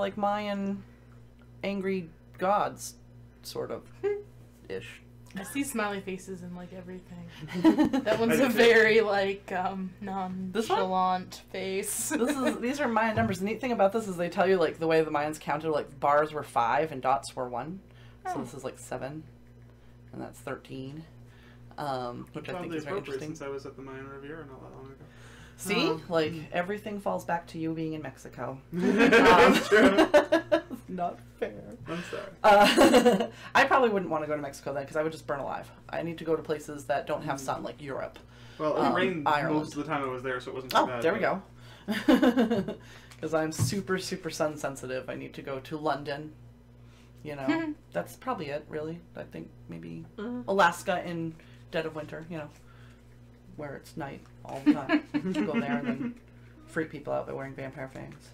like Mayan angry gods, sort of, ish. I see faces in like everything. That one's a very like nonchalant face. These are Mayan numbers. The neat thing about this is they tell you like the way the Mayans counted, like bars were 5 and dots were 1. So this is like 7, and that's 13. Which I think is very interesting. Since I was at the Mayan Riviera not that long ago. See, like everything falls back to you being in Mexico. True. Not fair. I'm sorry. I probably wouldn't want to go to Mexico then because I would just burn alive. I need to go to places that don't have sun, like Europe. Well, it rained Ireland. most of the time I was there, so it wasn't too bad. Oh, there we go. Because I'm super, super sun sensitive. I need to go to London. You know, that's probably it, really. I think maybe Alaska in dead of winter, you know, where it's night all the time. Go there and then freak people out by wearing vampire fangs.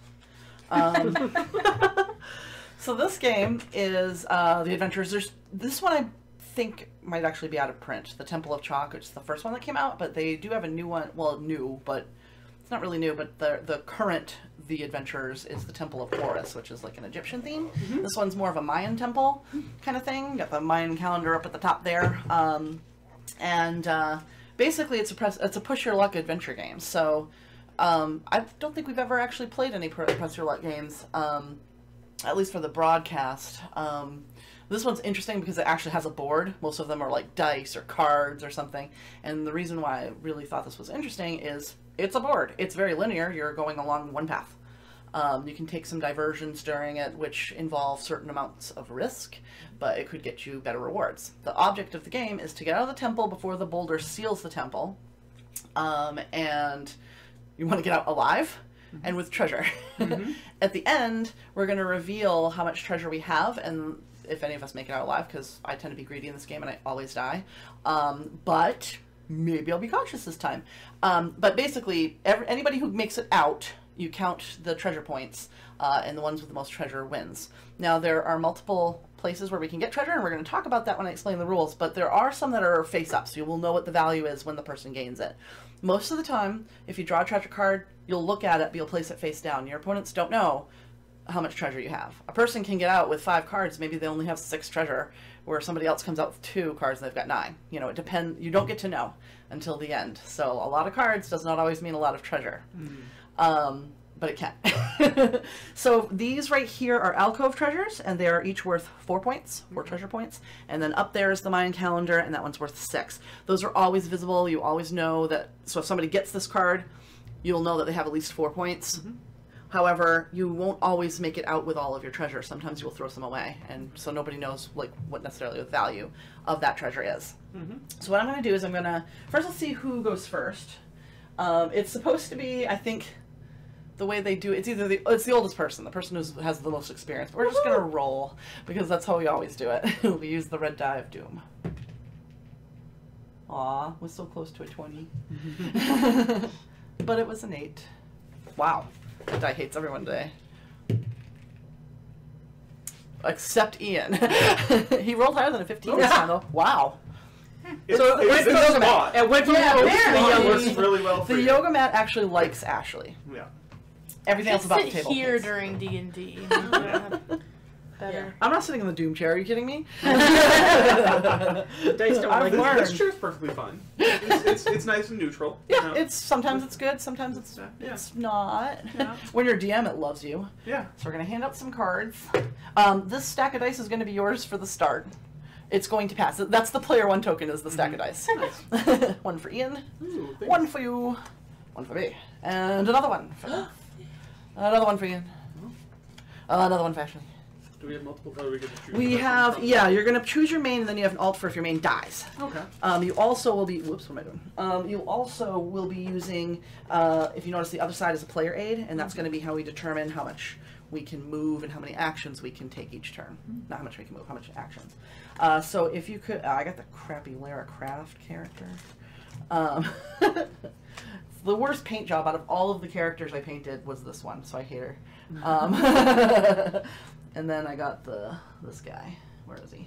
So this game is The Adventures. This one I think might actually be out of print. The Temple of Chac, which is the first one that came out, but they do have a new one. Well, new, but it's not really new, but the current The Adventures is the Temple of Horus, which is like an Egyptian theme. This one's more of a Mayan temple kind of thing. Got the Mayan calendar up at the top there. Basically it's a push your luck adventure game. So I don't think we've ever actually played any push your luck games, at least for the broadcast. This one's interesting because it actually has a board. Most of them are like dice or cards or something. And the reason why I really thought this was interesting is it's a board. It's very linear. You're going along one path. You can take some diversions during it, which involve certain amounts of risk, but it could get you better rewards. The object of the game is to get out of the temple before the boulder seals the temple, and you want to get out alive and with treasure. At the end, we're going to reveal how much treasure we have, and if any of us make it out alive, because I tend to be greedy in this game and I always die. But maybe I'll be cautious this time. But basically, anybody who makes it out, you count the treasure points, and the ones with the most treasure wins. Now, there are multiple places where we can get treasure, and we're going to talk about that when I explain the rules, but there are some that are face-up, so you will know what the value is when the person gains it. Most of the time, if you draw a treasure card, you'll look at it, but you'll place it face down. Your opponents don't know how much treasure you have. A person can get out with 5 cards, maybe they only have 6 treasure, where somebody else comes out with 2 cards and they've got 9. You know, it depends. You don't get to know until the end. So a lot of cards does not always mean a lot of treasure. But it can. So these right here are alcove treasures, and they are each worth 4 points, 4 treasure points. And then up there is the Mayan calendar, and that one's worth 6. Those are always visible. You always know that. So if somebody gets this card, you'll know that they have at least 4 points. However, you won't always make it out with all of your treasure. Sometimes you'll throw some away, and so nobody knows like what necessarily the value of that treasure is. So what I'm going to do is first let's see who goes first. It's supposed to be, I think, the way they do it, it's either it's the oldest person, the person who has the most experience. But we're just gonna roll because that's how we always do it. We use the red die of doom. Aw, was so close to a 20. But it was an 8. Wow, the die hates everyone today. Except Ian. He rolled higher than a 15 this time though. Wow. So it went from works really well for the you. yoga mat actually likes Ashley. Yeah. Everything else about the table. Here during D&D. Better. I'm not sitting in the doom chair. Are you kidding me? Dice don't like This chair's perfectly fine. It's nice and neutral. Yeah, you know? it's sometimes it's good, sometimes it's not. Yeah. When you're DM, it loves you. Yeah. So we're gonna hand out some cards. This stack of dice is gonna be yours for the start. It's going to pass. That's the player 1 token. Is the stack of dice. Nice. 1 for Ian. Ooh, 1 for you. 1 for me. And another one for another one for Ian. Another one for Ashley. Do we have multiple colors we get to choose? We have, yeah, you're going to choose your main, and then you have an alt for if your main dies. Okay. You also will be, whoops, what am I doing? You also will be using, if you notice the other side is a player aid, and that's going to be how we determine how much we can move and how many actions we can take each turn. Not how much we can move, how much actions. So if you could, I got the crappy Lara Croft character. The worst paint job out of all of the characters I painted was this one, so I hate her. And then I got this guy. Where is he?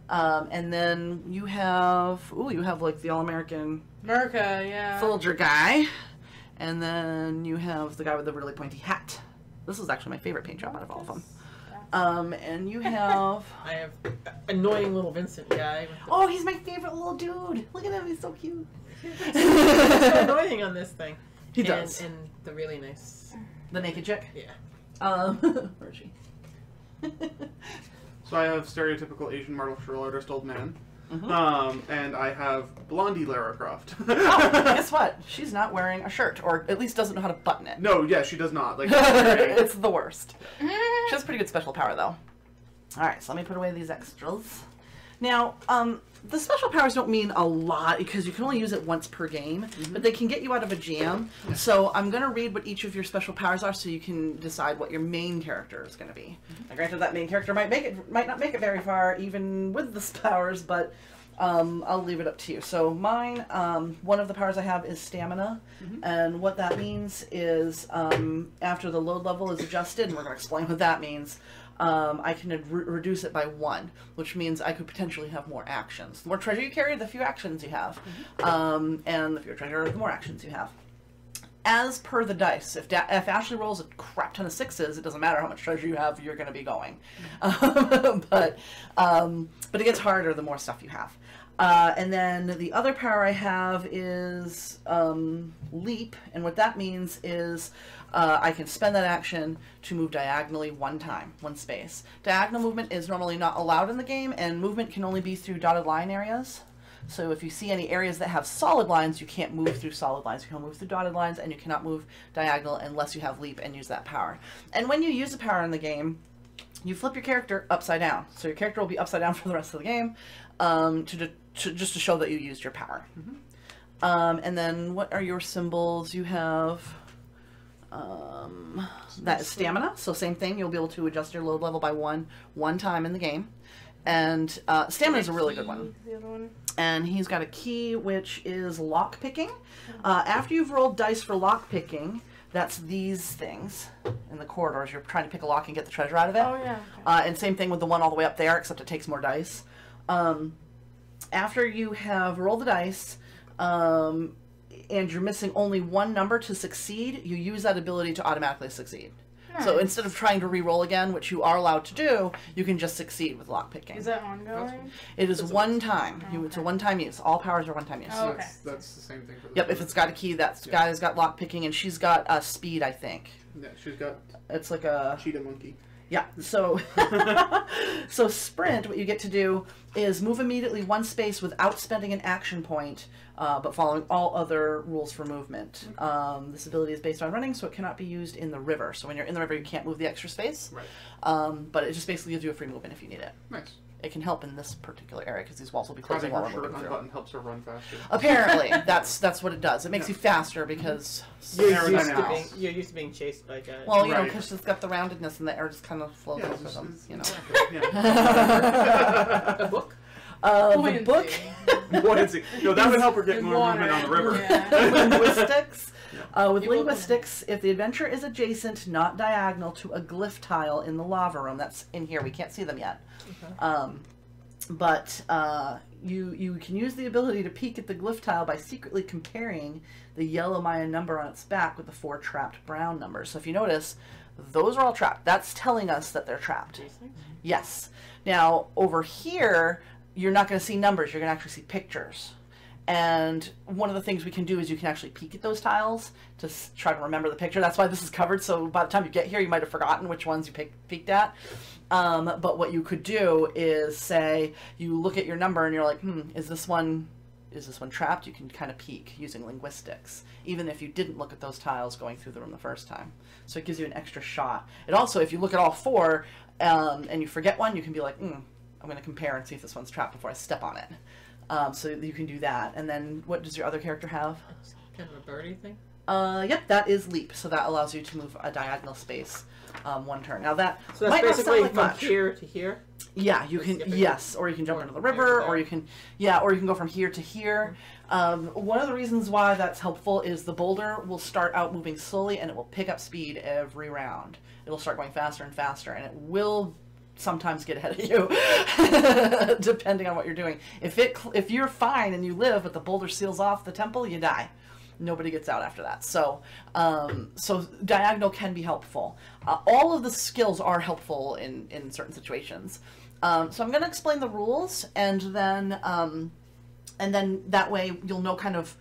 And then you have like the All-American America, yeah. soldier guy. And then you have the guy with the really pointy hat. This is actually my favorite paint job out of all of them. And you have... I have annoying little Vincent guy. Oh, he's my favorite little dude. Look at him, he's so cute. He's so annoying on this thing. He does. And the really nice... The naked chick? Yeah. Where is she? So I have stereotypical Asian martial artist old man. Mm-hmm. And I have Blondie Lara Croft. Oh, guess what? She's not wearing a shirt, or at least doesn't know how to button it. No, yeah, she does not. Like, it's the worst. She has pretty good special power, though. Alright, so let me put away these extras. Now, the special powers don't mean a lot because you can only use it once per game, but they can get you out of a jam. So I'm going to read what each of your special powers are so you can decide what your main character is going to be. Now, granted, that main character might not make it very far even with the powers, but I'll leave it up to you. So mine, one of the powers I have is stamina, and what that means is after the load level is adjusted, and we're going to explain what that means, I can reduce it by 1, which means I could potentially have more actions. The more treasure you carry, the fewer actions you have. And the fewer treasure, the more actions you have. As per the dice, if Ashley rolls a crap ton of 6s, it doesn't matter how much treasure you have, you're going to be going. But it gets harder the more stuff you have. And then the other power I have is leap, and what that means is I can spend that action to move diagonally 1 time, 1 space. Diagonal movement is normally not allowed in the game, and movement can only be through dotted line areas. So if you see any areas that have solid lines, you can't move through solid lines. You can move through dotted lines, and you cannot move diagonal unless you have leap and use that power. And when you use a power in the game, you flip your character upside down. So your character will be upside down for the rest of the game just to show that you used your power. And then what are your symbols? You have... that is stamina, so same thing, you'll be able to adjust your load level by 1 time in the game. And stamina is a really good one. The other one. And he's got a key, which is lock picking. After you've rolled dice for lock picking, that's these things in the corridors. You're trying to pick a lock and get the treasure out of it. Oh, yeah. Okay. And same thing with the one all the way up there, except it takes more dice. After you have rolled the dice, and you're missing only 1 number to succeed, you use that ability to automatically succeed. Nice. So instead of trying to re-roll again, which you are allowed to do, you can just succeed with lockpicking. Is that ongoing? It is 1 time. Okay. It's a 1-time use. All powers are 1-time use. Oh, okay. That's the same thing for the Yep, if it's got a key, that guy's got lockpicking, and she's got speed, I think. Yeah, she's got It's like a... cheetah monkey. Yeah, so so sprint, what you get to do is move immediately 1 space without spending an action point, but following all other rules for movement. This ability is based on running, so it cannot be used in the river. So when you're in the river, you can't move the extra space. Right. But it just basically gives you a free movement if you need it. Nice. It can help in this particular area because these walls will be closing Having while her we're shirt moving through. unbuttoned helps her run faster. Apparently, that's what it does. It makes you faster because... You're Aerodynamics. used to being chased by guys. Well, you know, Right. because it's got the roundedness and the air just kind of flows Yeah, over them, you know. Yeah. The book? The book... Buoyancy. No, that would help her get In more movement on the river. Yeah. Linguistics. With You will- linguistics, if the adventure is adjacent, not diagonal, to a glyph tile in the lava room, that's in here. We can't see them yet. Okay. But you can use the ability to peek at the glyph tile by secretly comparing the yellow Mayan number on its back with the 4 trapped brown numbers. So if you notice, those are all trapped. That's telling us that they're trapped. These things? Yes. Now, over here, you're not going to see numbers. You're going to actually see pictures. And one of the things we can do is you can actually peek at those tiles to try to remember the picture. That's why this is covered, so by the time you get here, you might have forgotten which ones you peeked at. But what you could do is say, you look at your number and you're like, is this one trapped? You can kind of peek using linguistics, even if you didn't look at those tiles going through the room the first time. So it gives you an extra shot. It also, if you look at all 4 and you forget one, you can be like, I'm going to compare and see if this one's trapped before I step on it. So you can do that. And then what does your other character have? It's kind of a birdie thing? Yep, that is leap. So that allows you to move a diagonal space 1 turn. Now that So that's might not basically sound like from much. here to here? Yeah, you can, skipping. yes, or you can jump Or into the from here river, to or there. you can go from here to here. One of the reasons why that's helpful is the boulder will start out moving slowly and it will pick up speed every round. It'll start going faster and faster, and it will sometimes get ahead of you, depending on what you're doing. If you're fine and you live, but the boulder seals off the temple, you die. Nobody gets out after that. So, so diagonal can be helpful. All of the skills are helpful in certain situations. So I'm going to explain the rules, and then that way you'll know kind of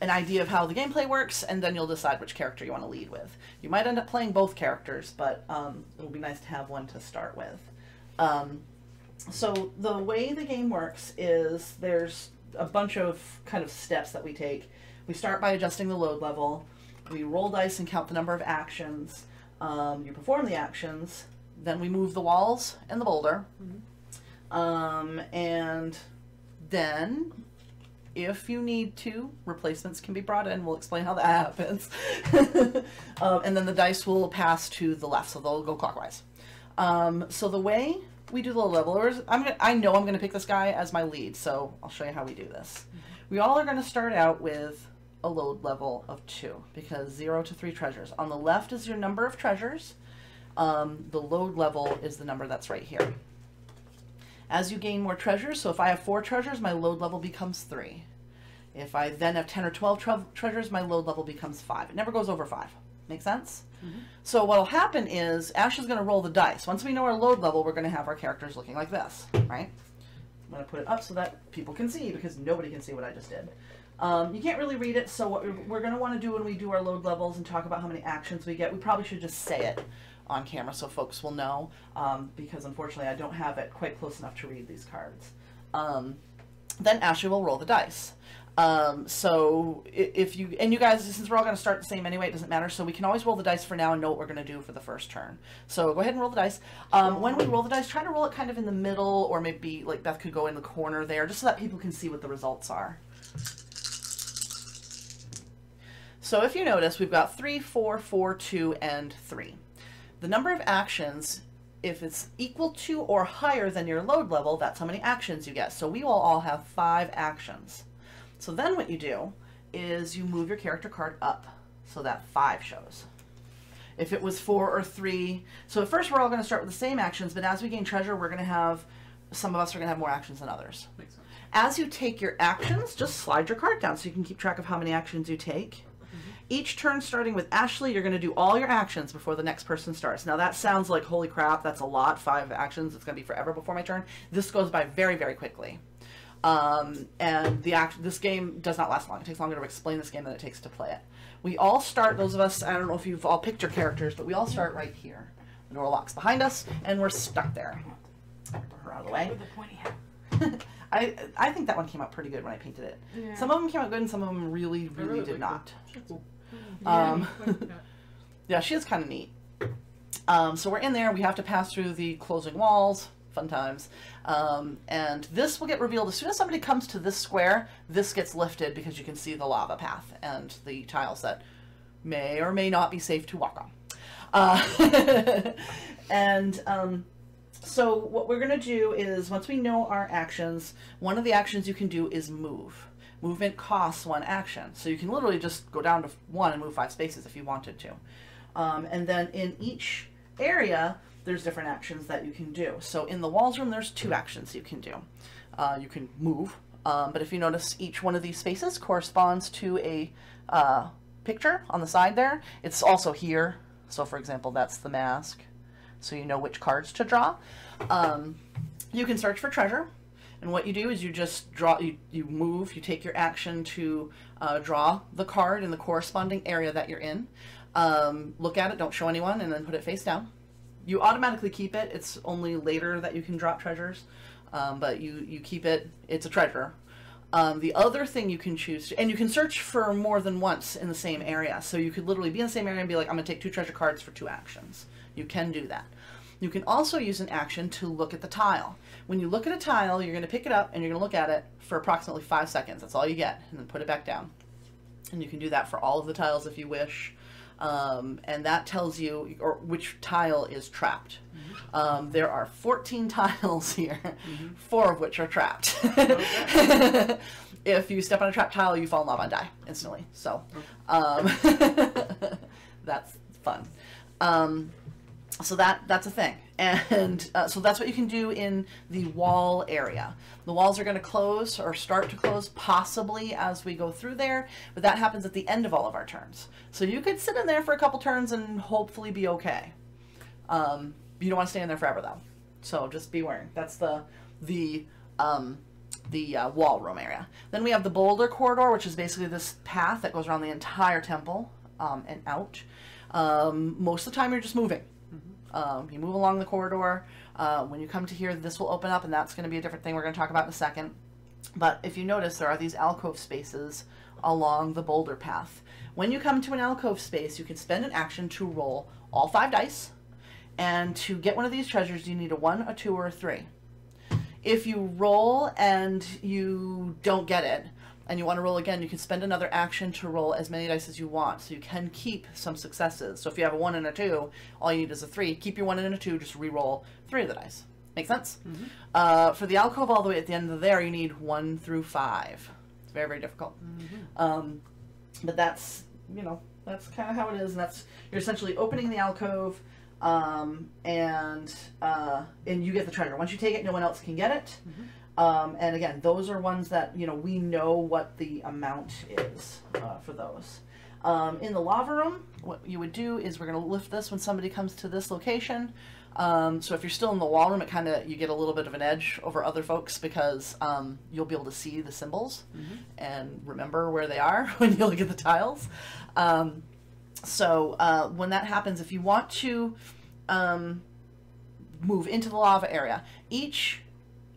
an idea of how the gameplay works, and then you'll decide which character you want to lead with. You might end up playing both characters, but it'll be nice to have one to start with. So the way the game works is there's a bunch of kind of steps that we take. We start by adjusting the load level. We roll dice and count the number of actions. You perform the actions. Then we move the walls and the boulder. And then, if you need to, replacements can be brought in. We'll explain how that happens. And then the dice will pass to the left, so they'll go clockwise. So the way we do the load levelers, I know I'm going to pick this guy as my lead, so I'll show you how we do this. We all are going to start out with a load level of 2, because 0 to 3 treasures. On the left is your number of treasures. The load level is the number that's right here. As you gain more treasures, so if I have 4 treasures, my load level becomes 3. If I then have 10 or 12 treasures, my load level becomes 5. It never goes over 5. Make sense? So what'll happen is Ash is going to roll the dice. Once we know our load level, we're going to have our characters looking like this, right? I'm going to put it up so that people can see, because nobody can see what I just did. You can't really read it, so what we're going to want to do when we do our load levels and talk about how many actions we get, we probably should just say it on camera so folks will know, because unfortunately I don't have it quite close enough to read these cards. Then Ashley will roll the dice. So if you, and you guys, since we're all going to start the same anyway, it doesn't matter, so we can always roll the dice for now and know what we're going to do for the first turn. So go ahead and roll the dice. When we roll the dice, try to roll it kind of in the middle, or maybe like Beth could go in the corner there, just so that people can see what the results are. So if you notice, we've got 3, 4, 4, 2, and 3. The number of actions, if it's equal to or higher than your load level, that's how many actions you get. So we will all have 5 actions. So then what you do is you move your character card up so that 5 shows. If it was 4 or 3, so at first we're all going to start with the same actions, but as we gain treasure, we're going to have, some of us are going to have more actions than others. Makes sense. As you take your actions, just slide your card down so you can keep track of how many actions you take. Each turn, starting with Ashley, you're going to do all your actions before the next person starts. Now that sounds like, holy crap, that's a lot, 5 actions, it's going to be forever before my turn. This goes by very, very quickly. And this game does not last long. It takes longer to explain this game than it takes to play it. We all start, those of us, I don't know if you've all picked your characters, but we all start right here. The door locks behind us, and we're stuck there. Put her out of the way. With the pointy hat. I think that one came out pretty good when I painted it. Yeah. Some of them came out good, and some of them really, really did not. Yeah, she is kind of neat. So we're in there. We have to pass through the closing walls. Fun times. And this will get revealed as soon as somebody comes to this square. This gets lifted because you can see the lava path and the tiles that may or may not be safe to walk on. So what we're going to do is, once we know our actions, one of the actions you can do is move. Movement costs 1 action. So you can literally just go down to 1 and move 5 spaces if you wanted to. And then in each area, there's different actions that you can do. So in the walls room, there's 2 actions you can do. You can move, but if you notice, each one of these spaces corresponds to a picture on the side there. It's also here. So for example, that's the mask. So you know which cards to draw. You can search for treasure. And what you do is you just draw, you move, you take your action to draw the card in the corresponding area that you're in. Look at it, don't show anyone, and then put it face down. You automatically keep it. It's only later that you can drop treasures, but you keep it. It's a treasure. The other thing you can choose, and you can search for more than once in the same area. So you could literally be in the same area and be like, I'm going to take 2 treasure cards for 2 actions. You can do that. You can also use an action to look at the tile. When you look at a tile, you're going to pick it up and you're going to look at it for approximately 5 seconds. That's all you get, and then put it back down. And you can do that for all of the tiles if you wish. And that tells you which tile is trapped. There are 14 tiles here, 4 of which are trapped. If you step on a trapped tile, you fall in lava and die instantly. So that's fun. So that's a thing. And so that's what you can do in the wall area. The walls are going to close or start to close possibly as we go through there, but that happens at the end of all of our turns. So you could sit in there for a couple turns and hopefully be okay. You don't want to stay in there forever though. So just be wary. That's the wall room area. Then we have the Boulder Corridor, which is basically this path that goes around the entire temple and out. Most of the time you're just moving. You move along the corridor. When you come to here, this will open up, and that's going to be a different thing we're going to talk about in a second. But if you notice, there are these alcove spaces along the boulder path. When you come to an alcove space, you can spend an action to roll all 5 dice. And to get one of these treasures, you need a 1, a 2, or a 3. If you roll and you don't get it, and you want to roll again, you can spend another action to roll as many dice as you want. So you can keep some successes. So if you have a 1 and a 2, all you need is a 3. Keep your 1 and a 2, just re-roll 3 of the dice. Make sense? For the alcove all the way at the end of there, you need 1 through 5. It's very, very difficult. But that's, you know, that's kind of how it is. And that's, you're essentially opening the alcove, and you get the treasure. Once you take it, no one else can get it. And again, those are ones that, you know, we know what the amount is for those. In the lava room, what you would do is we're going to lift this when somebody comes to this location. So if you're still in the wall room, you get a little bit of an edge over other folks because you'll be able to see the symbols and remember where they are when you look at the tiles. So when that happens, if you want to move into the lava area, each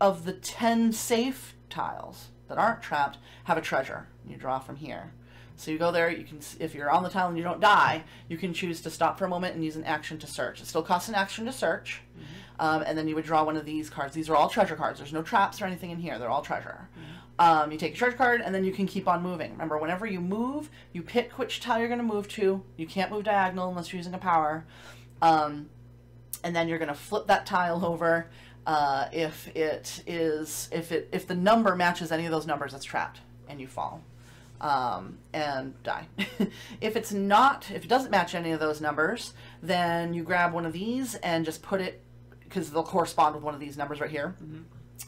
of the 10 safe tiles that aren't trapped have a treasure. You draw from here. So you go there, you can, if you're on the tile and you don't die, you can choose to stop for a moment and use an action to search. It still costs an action to search. And then you would draw one of these cards. These are all treasure cards. There's no traps or anything in here. They're all treasure. You take a treasure card and then you can keep on moving. Remember, whenever you move, you pick which tile you're going to move to. You can't move diagonal unless you're using a power. And then you're going to flip that tile over. If the number matches any of those numbers, it's trapped and you fall and die. If it doesn't match any of those numbers, then you grab one of these and just put it, because they'll correspond with one of these numbers right here.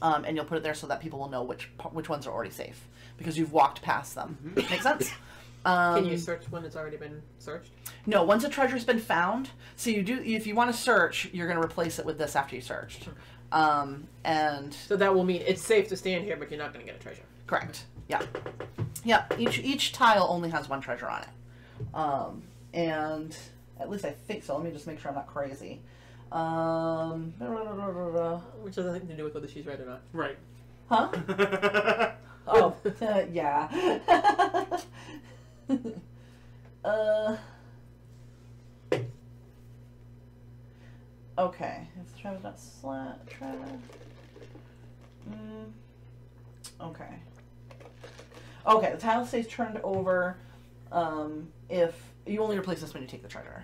And you'll put it there so that people will know which ones are already safe because you've walked past them. Make sense? Can you search when it's already been searched? No, once a treasure's been found. So if you want to search, you're going to replace it with this after you searched. And so that will mean it's safe to stand here, but you're not going to get a treasure. Correct. Yeah. Yeah. Each tile only has 1 treasure on it. And at least I think so. Let me just make sure I'm not crazy. Which has nothing to do with whether she's right or not. Right. Huh? Oh, yeah. Okay. If the Travis not slat, Travis. Okay. Okay, the tile stays turned over if you only replace this when you take the treasure.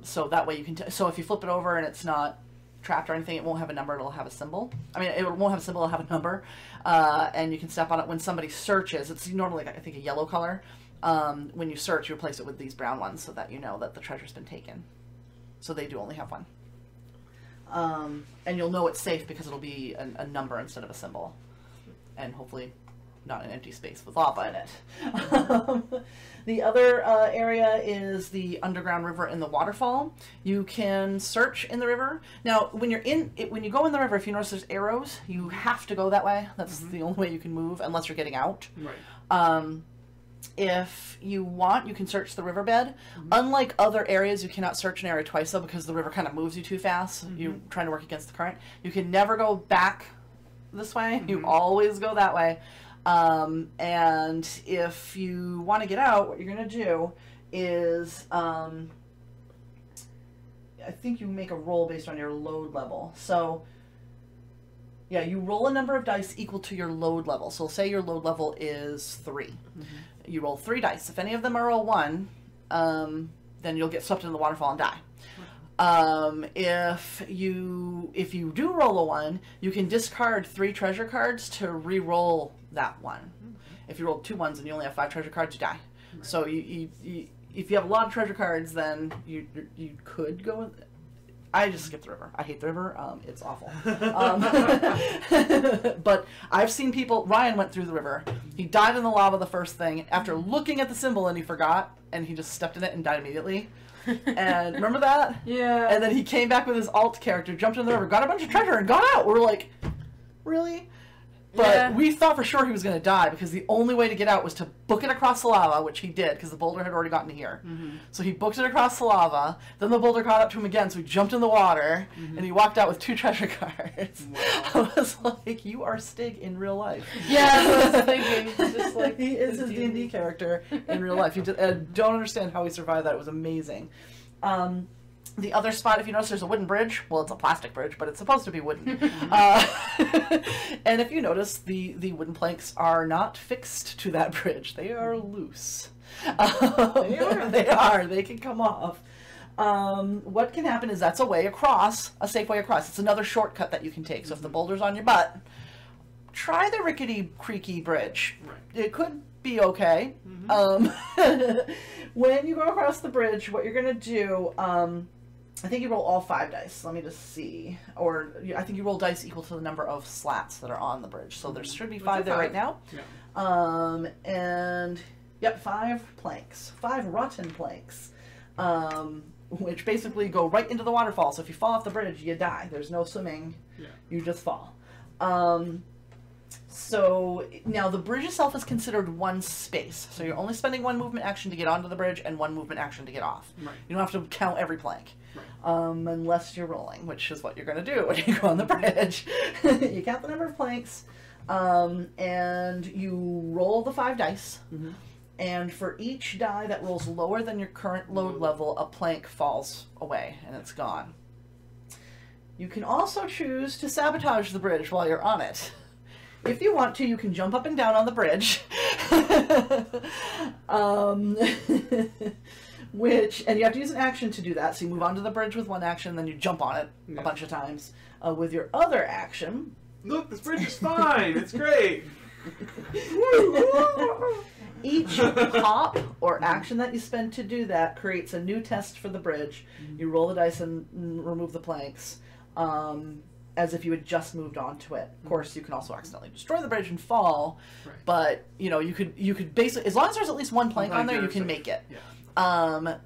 So that way you can. So if you flip it over and it's not trapped or anything, it won't have a number. It'll have a symbol. I mean, it won't have a symbol. It'll have a number, and you can step on it when somebody searches. It's normally, I think, a yellow color. When you search, you replace it with these brown ones so that you know that the treasure's been taken. So they do only have 1. And you'll know it's safe because it'll be a number instead of a symbol, and hopefully not an empty space with lava in it. The other area is the underground river and the waterfall. You can search in the river. Now, when you go in the river, if you notice there's arrows, you have to go that way. That's the only way you can move unless you're getting out. Right. If you want, you can search the riverbed. Unlike other areas, you cannot search an area twice though because the river kind of moves you too fast. You're trying to work against the current. You can never go back this way. You always go that way. And if you want to get out, what you're going to do is, I think you make a roll based on your load level. So, yeah, you roll a number of dice equal to your load level. So say your load level is 3. You roll 3 dice. If any of them are a 1, then you'll get swept into the waterfall and die. If you do roll a 1, you can discard 3 treasure cards to re-roll that 1. If you roll 2 1s and you only have 5 treasure cards, you die. So if you have a lot of treasure cards, then you could go I just skipped the river. I hate the river. It's awful. But I've seen people... Ryan went through the river. He died in the lava the first thing after looking at the symbol, and he forgot, and he just stepped in it and died immediately. And remember that? Yeah. And then he came back with his alt character, jumped in the river, got a bunch of treasure, and got out. We're like, really? But we thought for sure he was going to die because the only way to get out was to book it across the lava, which he did because the boulder had already gotten to here. So he booked it across the lava. Then the boulder caught up to him again, so he jumped in the water, and he walked out with 2 treasure cards. Wow. I was like, you are Stig in real life. Yeah, I was thinking. Just like he is his D&D character in real life. He just, I don't understand how he survived that. It was amazing. The other spot, if you notice, there's a wooden bridge. Well, it's a plastic bridge, but it's supposed to be wooden. And if you notice, the wooden planks are not fixed to that bridge. They are loose. They are. They can come off. What can happen is that's a way across, a safe way across. It's another shortcut that you can take. So if the boulder's on your butt, try the rickety, creaky bridge. Right. It could be okay. When you go across the bridge, what you're going to do... I think you roll all 5 dice. Let me just see. Or I think you roll dice equal to the number of slats that are on the bridge. So there should be 5 there right now. Yeah. And, yep, 5 planks. 5 rotten planks. Which basically go right into the waterfall. So if you fall off the bridge, you die. There's no swimming. Yeah. You just fall. So now the bridge itself is considered one space. So you're only spending 1 movement action to get onto the bridge and 1 movement action to get off. Right. You don't have to count every plank. Right. Unless you're rolling, which is what you're going to do when you go on the bridge. You count the number of planks, and you roll the 5 dice. And for each die that rolls lower than your current load level, a plank falls away and it's gone. You can also choose to sabotage the bridge while you're on it. If you want to, you can jump up and down on the bridge. And you have to use an action to do that. So you move onto the bridge with 1 action, then you jump on it a bunch of times. With your other action... Look, this bridge is fine! It's great! Each pop or action that you spend to do that creates a new test for the bridge. You roll the dice and remove the planks. As if you had just moved onto it. Of course, you can also accidentally destroy the bridge and fall, but you know, you could basically, as long as there's at least 1 plank on there, you can make it. Yeah.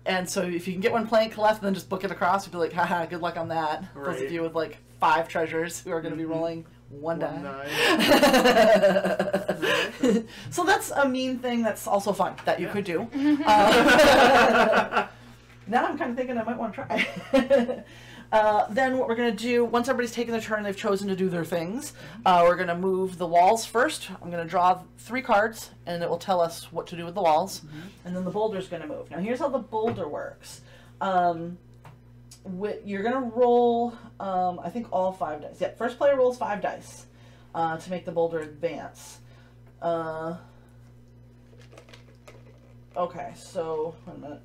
And so if you can get 1 plank left and then just book it across, you'd be like, haha, good luck on that. Those of you with like 5 treasures who are going to be rolling 1 die. So that's a mean thing that's also fun that you could do. Now I'm kind of thinking I might want to try. Then what we're going to do, once everybody's taken their turn, they've chosen to do their things, we're going to move the walls first. I'm going to draw 3 cards, and it will tell us what to do with the walls. And then the boulder's going to move. Now here's how the boulder works. You're going to roll, I think, all 5 dice. Yeah, first player rolls 5 dice to make the boulder advance. Okay, so, wait a minute.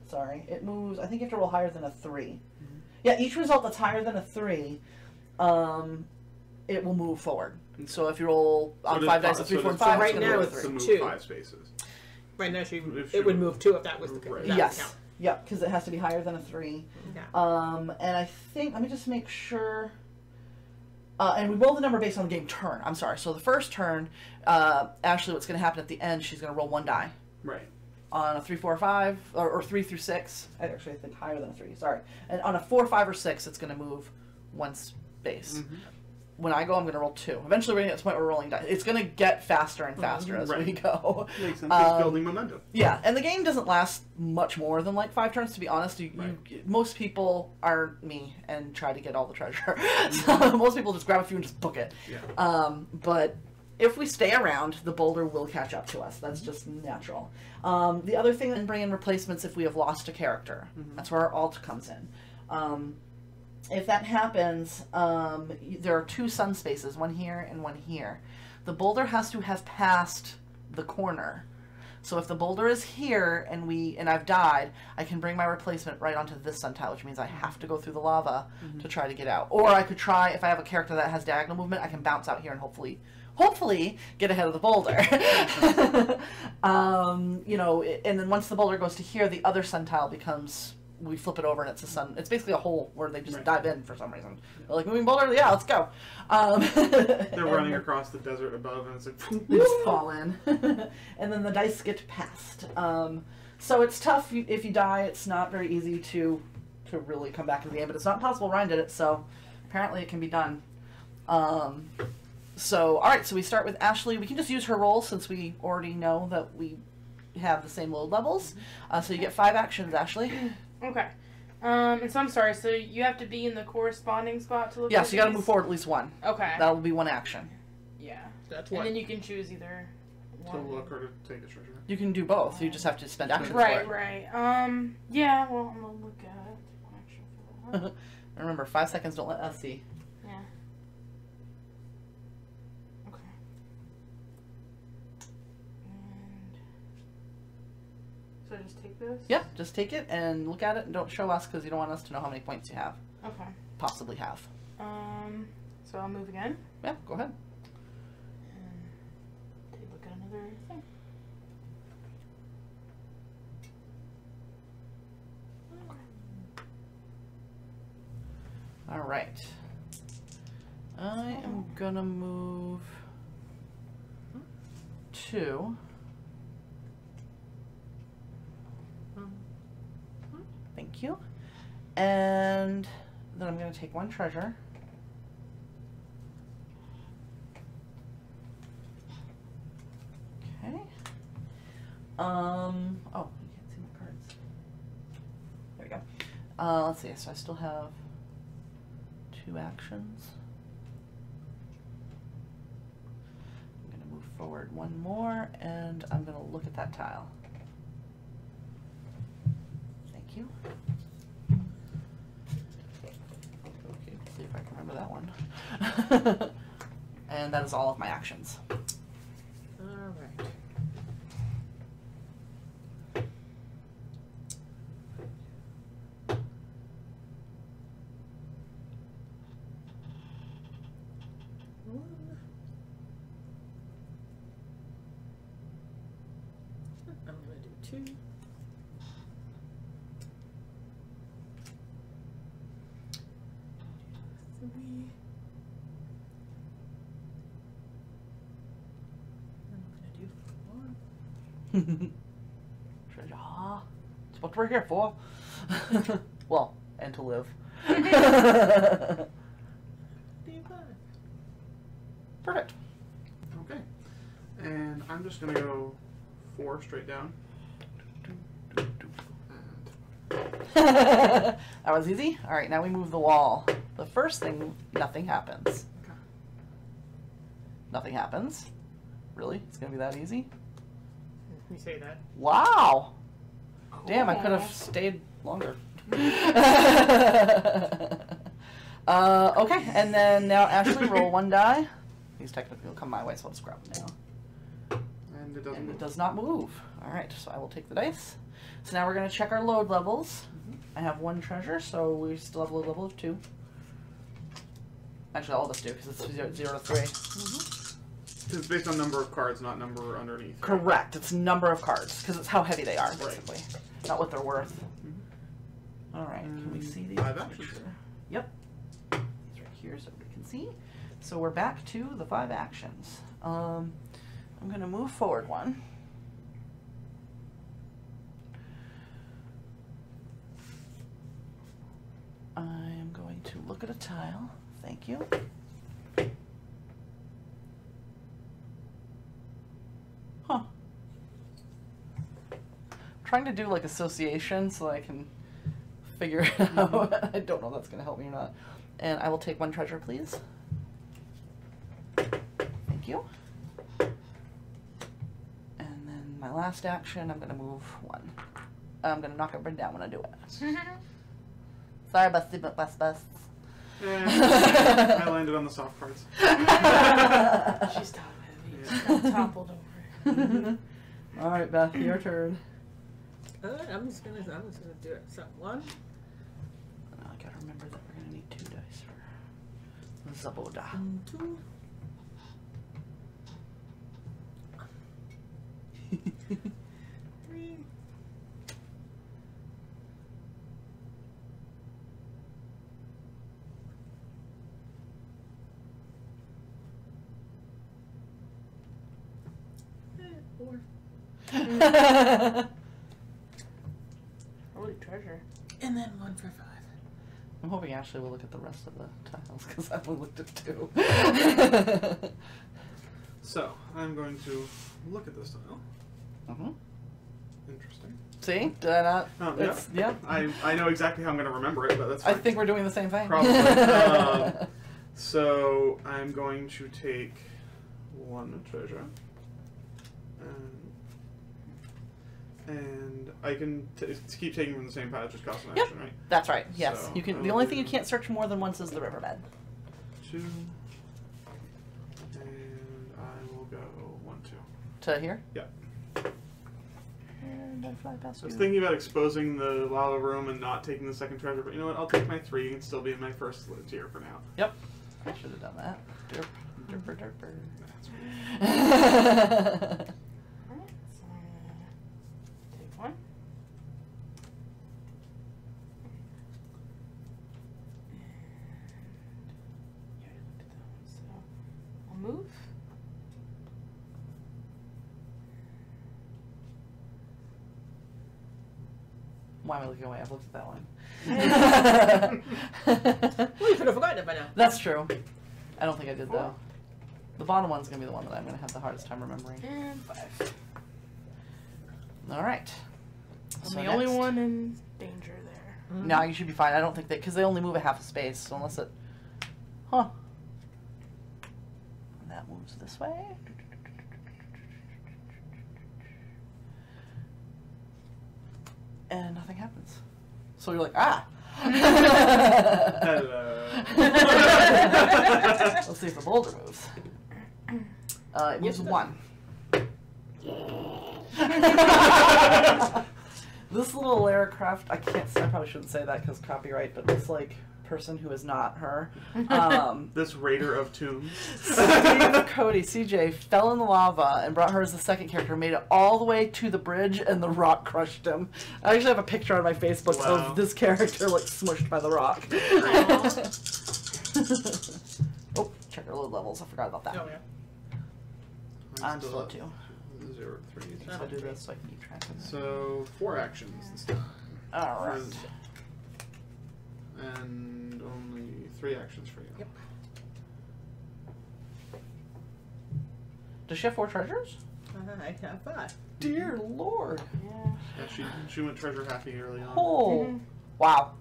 Sorry. It moves, I think you have to roll higher than a 3. Yeah, each result that's higher than a 3, it will move forward. So if you roll on 5 dice, a 3, 4, and 5, right now it's 2. 5 spaces. Right now, it would move 2 if that was the count. Yes. Yep, because it has to be higher than a 3. Yeah. And I think, let me just make sure. And we roll the number based on the game turn. I'm sorry. So the first turn, Ashley, what's going to happen at the end, she's going to roll 1 die. Right. On a 3, 4, 5, or 3 through 6. Actually, I think higher than a 3. Sorry. And on a 4, 5, or 6, it's going to move 1 space. When I go, I'm going to roll 2. Eventually, we're going to get to the point where we're rolling dice. It's going to get faster and faster as we go. Makes sense. It's building momentum. Yeah, and the game doesn't last much more than like 5 turns, to be honest. Most people aren't me and try to get all the treasure. So most people just grab a few and just book it. Yeah. But if we stay around, the boulder will catch up to us. That's just natural. The other thing, then bring in replacements if we have lost a character. That's where our alt comes in. If that happens, there are 2 sun spaces, 1 here and 1 here. The boulder has to have passed the corner. So if the boulder is here and I've died, I can bring my replacement right onto this sun tile, which means I have to go through the lava to try to get out. Or I could try, if I have a character that has diagonal movement, I can bounce out here and hopefully get ahead of the boulder. You know, and then once the boulder goes to here, the other sun tile becomes we flip it over and it's a sun. It's basically a hole where they just dive in for some reason. They're like, moving boulder? Yeah, let's go. They're running across the desert above and it's like... They just fall in. And then the dice get passed. So it's tough if you die. It's not very easy to really come back into the game, but it's not impossible. Ryan did it, so apparently it can be done. So, alright, so we start with Ashley. We can just use her roll since we already know that we have the same load levels. So you get 5 actions, Ashley. Okay. And so I'm sorry, so you have to be in the corresponding spot to look Yeah, at so you gotta these? move forward at least 1. Okay. That'll be 1 action. Yeah. That's And one. then you can choose either To one. look or to take a treasure. You can do both. You just have to spend actions Right, for it. right. Yeah, well, I'm gonna look at it. One action for that. Remember, 5 seconds, don't let us see. Yeah. Okay. And so I just take this? Yep, just take it and look at it and don't show us because you don't want us to know how many points you have. Okay. Possibly have. So I'll move again Yeah, go ahead. and take a look at another thing. All right. I am gonna move 2. Thank you. And then I'm gonna take 1 treasure. Okay. Oh, you can't see my cards. There we go. Let's see. So I still have 2 actions. I'm going to move forward 1 more, and I'm going to look at that tile. Thank you. Okay, let's see if I can remember that one. And that is all of my actions. All right. I'm gonna do 2. Treasure. It's what we're here for. Well, and to live. Perfect. Okay. And I'm just going to go 4 straight down. That was easy. All right, now we move the wall. The first thing, nothing happens. Okay. Nothing happens. Really? It's gonna be that easy? You say that. Wow. Cool. Damn, I could have stayed longer. Okay, and then now Ashley, roll 1 die. These technically will come my way, so I'll just grab them now. And it doesn't And move. it does not move. All right, so I will take the dice. So now we're going to check our load levels. I have 1 treasure, so we still have a load level of 2. Actually, all of us do, because it's 0 to 3. It's based on number of cards, not number underneath. Correct. It's number of cards, because it's how heavy they are, basically. Not what they're worth. All right, can we see these? 5 actions. Yep. These right here so we can see. So we're back to the 5 actions. I'm going to move forward 1. I'm going to look at a tile. Thank you. Huh. I'm trying to do like association so I can figure it out. I don't know if that's going to help me or not. And I will take 1 treasure, please. Thank you. And then my last action, I'm going to move 1. I'm going to knock everybody down when I do it. Sorry, busty, but busts. I landed on the soft parts. She's top heavy. She got toppled over. All right, Beth, your turn. I'm just gonna do it. So 1. I gotta remember that we're gonna need 2 dice for Zaboda. 2. 3. 4. Holy treasure. And then 1 for 5. I'm hoping Ashley will look at the rest of the tiles because I only looked at 2. So, I'm going to look at this tile. Mm-hmm. Interesting. See? Did I not? Oh, yeah. I know exactly how I'm going to remember it, but that's fine. I think we're doing the same thing. Probably. So, I'm going to take 1 treasure. And I can keep taking from the same pile, just cost an action, right? That's right. Yes, So, you can. The only thing you can't search more than once is the riverbed. 2. And I will go 1, 2. To here. Yeah. And I fly past I was you. thinking about exposing the lava room and not taking the second treasure, but you know what? I'll take my 3 and still be in my first tier for now. Yep. I should have done that. Derp, derper, derper. That's right. Alright, so I'm gonna take 1. And yeah, I looked at that one, so I'll move. Why am I looking away? I've looked at that one. Well, you could have forgotten it by now. That's true. I don't think I did though. The bottom one's gonna be the one that I'm gonna have the hardest time remembering. And 5. All right. I'm So the only next. one in danger there. No, you should be fine. I don't think because they only move a half a space, so unless it, huh? And that moves this way. And nothing happens. So you're like, ah. Hello. Let's see if the boulder moves. It moves 1. This little aircraft, I probably shouldn't say that because copyright, but this like person who is not her. This raider of tombs. Steve Cody, CJ, fell in the lava and brought her as the second character, made it all the way to the bridge and the rock crushed him. I actually have a picture on my Facebook Wow. of this character like smushed by the rock. Oh, check our load levels, I forgot about that. Oh, yeah. I'm slow too. 0, 3. So I'll do this so I can keep track of it. So 4 actions this time. Alright. And only 3 actions for you. Yep. Does she have 4 treasures? I have 5. Dear Lord. Yeah. Yeah, she went treasure happy early on. Oh. Wow.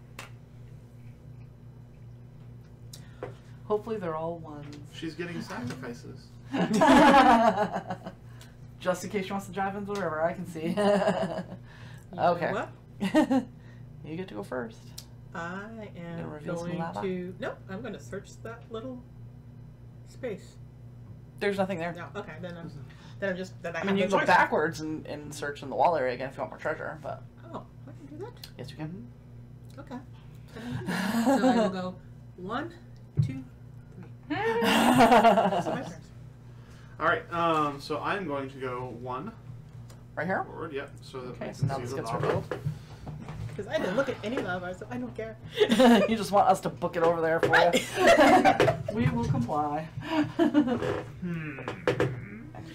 Hopefully they're all ones. She's getting sacrifices. Just in case she wants to drive into the river, I can see. You know Okay. what? You get to go first. I Gonna am reveal some going lava? to... No, I'm going to search that little space. There's nothing there. No, okay, then I'm just... Then I I mean, have you no can go choice. backwards and search in the wall area again if you want more treasure, but Oh, I can do that? yes, you can. Okay. So I will go 1, 2, 3. That's my turn. Alright, so I'm going to go 1 Right here? forward, yep, so that Okay, we so can now see this the gets lava. revealed. Because I didn't look at any lava, so I don't care. You just want us to book it over there for you. We will comply.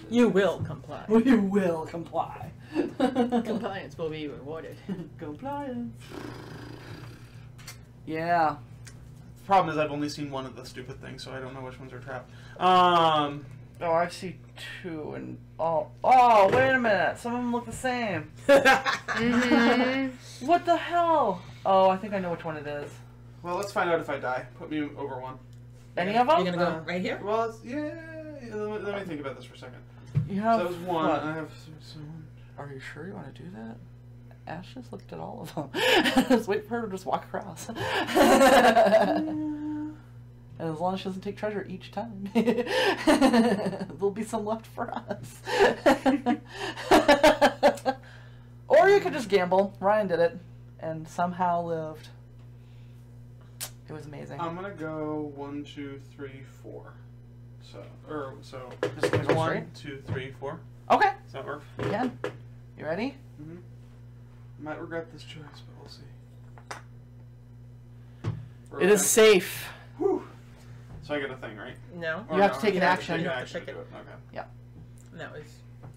You will comply. We will comply. Compliance will be rewarded. Compliance. Yeah. Problem is I've only seen one of the stupid things, so I don't know which ones are trapped. Oh, I see 2 and oh, wait a minute. Some of them look the same. What the hell? Oh, I think I know which one it is. Well, let's find out if I die. Put me over 1. Any of them? You're going to go right here? Well, yeah, let me think about this for a second. You So have that was 1, what? I have so Are you sure you want to do that? Ash just looked at all of them. Just wait for her to just walk across. And as long as she doesn't take treasure each time, there'll be some left for us. Or you could just gamble. Ryan did it and somehow lived. It was amazing. I'm gonna go 1, 2, 3, 4. So Just gonna go 1, straight? 2, 3, 4. Okay, Does that work? you can. You ready? Mm-hmm. Might regret this choice, but we'll see. It is safe. Whew. So I get a thing, right? No. Or You have to no, take I an have action. To You take an have to action take to it. do it. Okay. No, it's...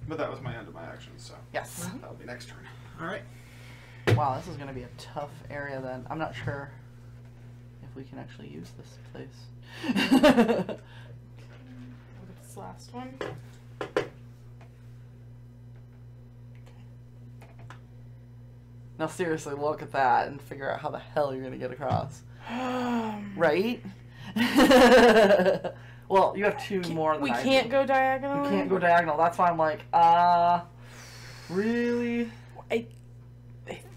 But that was my end of my action, so Yes. that'll be next turn. All right. Wow, this is going to be a tough area then. I'm not sure if we can actually use this place. Look at this last one. Now seriously, look at that and figure out how the hell you're going to get across. Right? Well, you have two more than We I can't do. go diagonal? You can't go diagonal. That's why I'm like, really?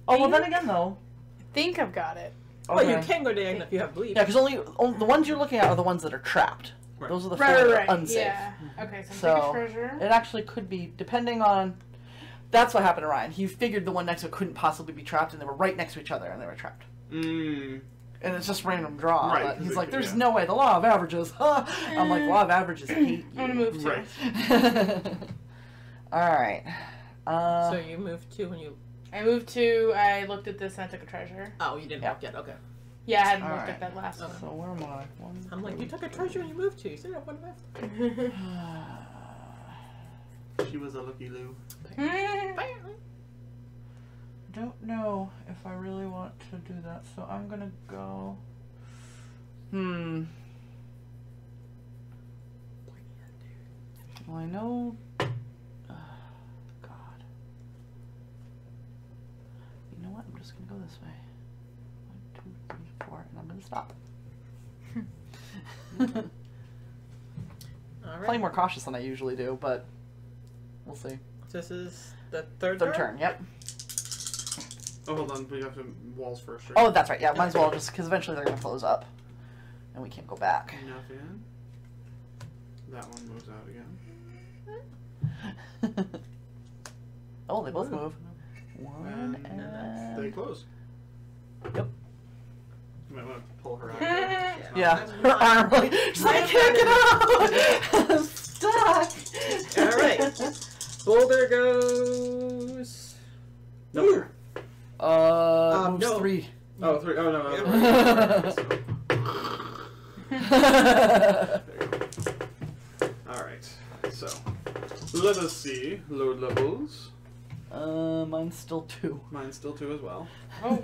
Oh, well then again though. I think I've got it. Well, Okay. you can go diagonal if you have bleed. Yeah, because only the ones you're looking at are the ones that are trapped. Right. Those are the four Right, that right, are unsafe. Yeah. Okay, so So, take a treasure. It actually could be, depending on... That's what happened to Ryan. He figured the one next to it couldn't possibly be trapped, and they were right next to each other, and they were trapped. Mm. And it's just random draw. Right, But he's 'cause like, it- there's yeah. no way. The law of averages. Huh? I'm like, law of averages hate I'm gonna you. move two. Right. Alright. So you moved 2 when you... I moved two, I looked at this, and I took a treasure. Oh, you didn't Yeah. look yet. Okay. Yeah, I hadn't All looked right. at that last one. So where am I? One, I'm like, you took a treasure and you moved 2. You said I have 1 left. She was a lucky Lou. Apparently. Don't know if I really want to do that, so I'm gonna go. Well, I know. God. You know what? I'm just gonna go this way. 1, 2, 3, 4, and I'm gonna stop. All right. Playing more cautious than I usually do, but we'll see. This is the third Third turn. Yep. Oh, hold on. We have to walls first, right? Oh, that's right. Yeah, might as well just because eventually they're gonna close up, and we can't go back. Nothing. That one moves out again. Oh, they both move. One and They close. Yep. You might want to pull her out. Yeah, her arm like she's like, I can't get out. I'm stuck. All right. Boulder goes... No. Moves no. 3. Oh, 3. Oh, no. Alright. So, let us see. Load levels. Mine's still 2. Mine's still 2 as well. Oh,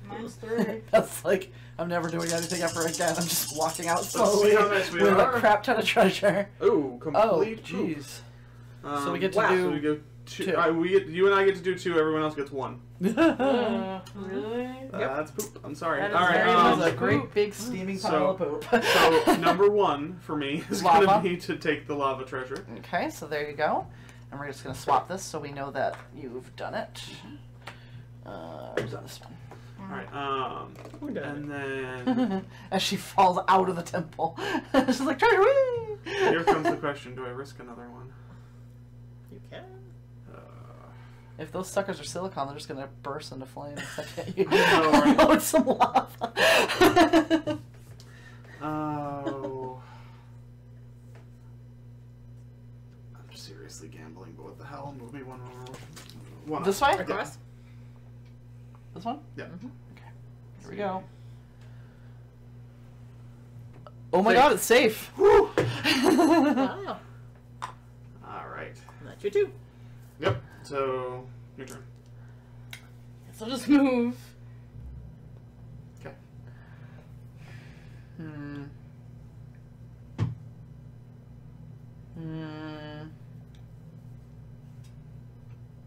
mine's 3. That's like, I'm never doing anything ever again. I'm just walking out Let's slowly see how nice we with are. a crap ton of treasure. Ooh, Oh, complete poop. jeez. So we get to wow. So do... we go 2. two. You and I get to do 2, everyone else gets 1. Really? That's poop. I'm sorry. That is Alright, very That was a poop. great big steaming pile of poop. so number 1 for me is going to Lava. be to take the lava treasure. Okay, so there you go. And we're just going to swap this so we know that you've done it. Where's this one? Alright, Who done and then As she falls out of the temple. She's like, treasure, whee! here comes the question, do I risk another one? You can. If those suckers are silicone, they're just going to burst into flames. I can't you I know, right? unload some lava. Oh. I'm seriously gambling, but what the hell? Move me one more. One This up. way? Across? This one? Yeah. Okay. Here we go. Oh my god, it's safe. Woo! Wow. Alright. That's your 2. Yep. So, your turn. So just move. Okay.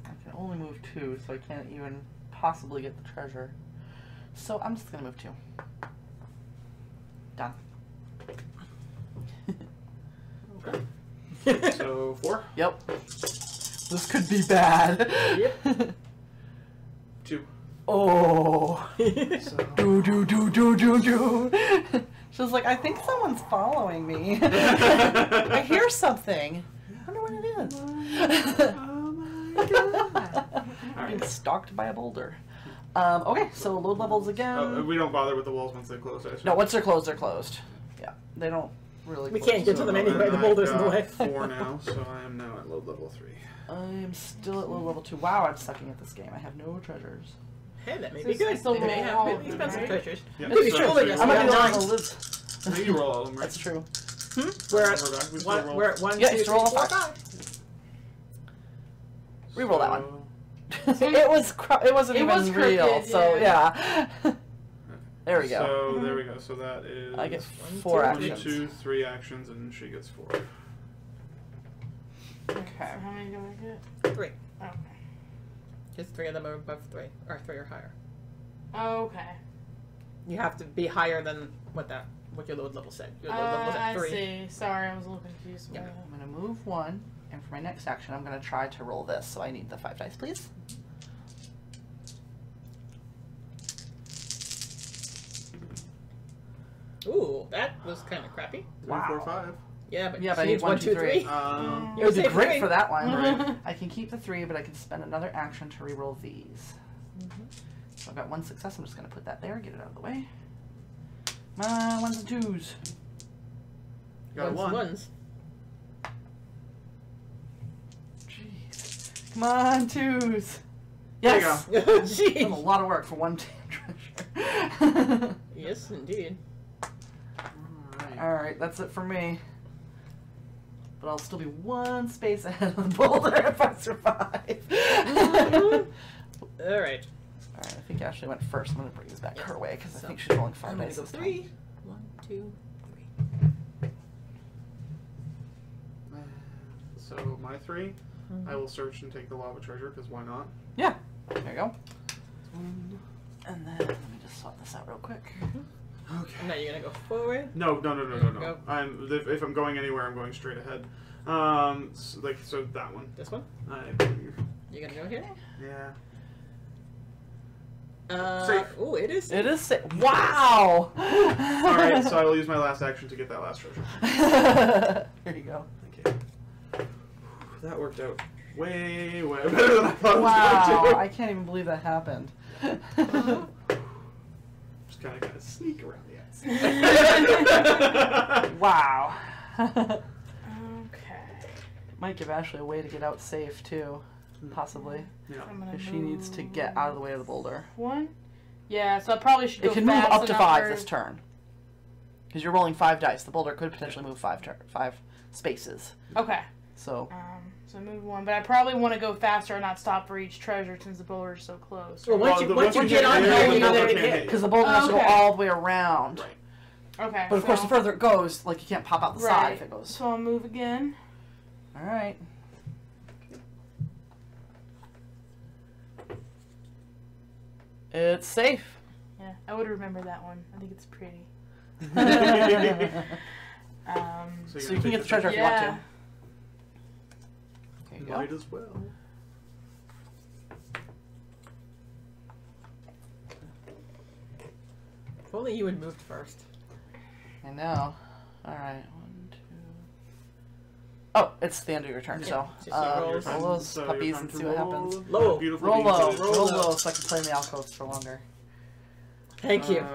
I can only move 2, so I can't even possibly get the treasure. So I'm just gonna move 2. Done. Okay. So, 4? Yep. This could be bad. Yep. 2. Oh. So. Do. She was like, I think someone's following me. I hear something. I wonder what it is. Oh my god. I'm being stalked by a boulder. Okay, so load levels again. Oh, we don't bother with the walls once they close, I assume. No, once they're closed, they're closed. Yeah, they don't really We close. can't get to them then anyway. The I've boulder's in the got way. 4 now, so I am now at load level 3. I am still at low level 2. Wow, I'm sucking at this game. I have no treasures. Hey, that may So be it's good. still They may have all really of them, expensive right? treasures. Yeah, Maybe so- surely so yes. I'm Yeah, gonna be the one nine. who lives. I think you roll all of them, right? That's true. We're Remember at back, we still roll. we're at 1, Yeah, 2, just 3, roll 4, a 5. Reroll that one. it wasn't even real. crooked, So yeah. There we go. So there we go. So that is. I get 1, 4 actions. 2, 3 actions, and she gets 4. Okay. So how many do I get? 3. Okay. Because 3 of them are above 3, or 3 or higher. Okay. You have to be higher than what your load level said. Your load level was at 3. I see. Sorry, I was a little confused. Yeah. I'm gonna move 1, and for my next action, I'm gonna try to roll this. So I need the 5 dice, please. Ooh, that was kind of crappy. 3, 4, 5. Yeah, but Yeah, she but I needs need 1, 2, 3. It It would be Save great 3. for that one. Right. I can keep the 3, but I can spend another action to reroll these. So I've got 1 success. I'm just gonna put that there, get it out of the way. My 1s and 2s. Got 1. Ones. Jeez. Come on, 2s. There you Yes. go. That's a Jeez. lot of work for 1 treasure. Yes, indeed. Alright. Alright, that's it for me. But I'll still be 1 space ahead of the boulder if I survive. Alright. Alright, I think Ashley went first. I'm going to bring this back her way because I So, think she's rolling 5 I'm gonna dice go this 3. time. 1, 2, 3. So my 3, I will search and take the lava treasure because why not? Yeah, there you go. And then let me just swap this out real quick. Okay. Now you're gonna go forward. No. Go. If I'm going anywhere, I'm going straight ahead. So that one. This one. You're gonna go here. Yeah. Safe. Oh, it is. It is wow! All right, so I will use my last action to get that last treasure. Here you go. Thank you. That worked out way better than I thought it was Wow, going to. I can't even believe that happened. Just kind of sneak around the outside. Wow. Okay. Might give Ashley a way to get out safe too, possibly. Yeah. I'm gonna If she needs to get out of the way of the boulder. 1. Yeah, so I probably should go It can move fast up to enough 5 for- this turn. Because you're rolling 5 dice. The boulder could potentially move 5 spaces. Okay. So So move 1, but I probably want to go faster and not stop for each treasure since the boulder is so close. Well, once Once you you get get on there, here, the you know boulder that can't it hit. because the boulder has to go Okay. all the way around. Right. Okay. But of course, so- the further it goes, like you can't pop out the side Right. if it goes. So I'll move again. All right. It's safe. Yeah, I would remember that one. I think it's pretty. So you can get the treasure if you want yeah. to. There you go. Might as well. If only you had moved first. I know. All right. 1, 2. Oh, it's the end of your turn. Yeah, So just roll Your roll turn. those So your puppies turn and to see what roll happens. Low. Beautiful Roll low. beans. Roll low so I can play in the alcoves for longer. Thank you.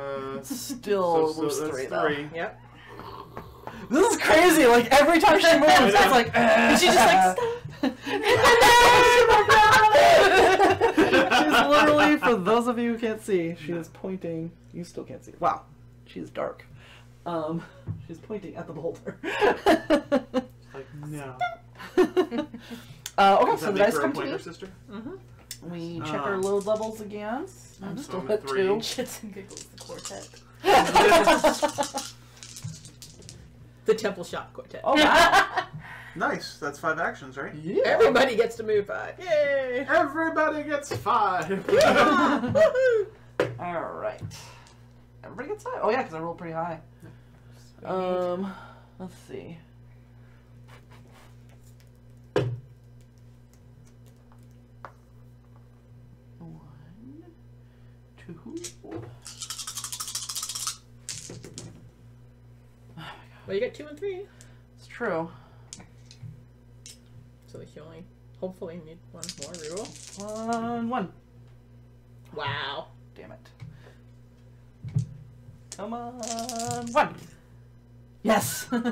Still moves that's 3 though. 3. Yep. This is crazy. Like every time she moves, it's like, and she's just like, she's literally, for those of you who can't see, she is pointing. You still can't see. Wow, she is dark. She's pointing at the boulder. Like, no. Okay, Does so that the make dice her a come to pointer you. sister? We check our load levels again. I'm So still I'm at at 3. 2. Chits and Giggles, the quartet. The Temple Shop Quartet. Oh wow! Nice. That's 5 actions, right? Yeah. Everybody gets to move 5. Yay! Everybody gets 5. Woohoo! All right. Everybody gets 5. Oh yeah, because I rolled pretty high. Let's see. One, 2. Well, you got 2 and 3. It's true. So you only hopefully need 1 more reroll. 1. Wow. Damn it. Come on. 1. Yes. And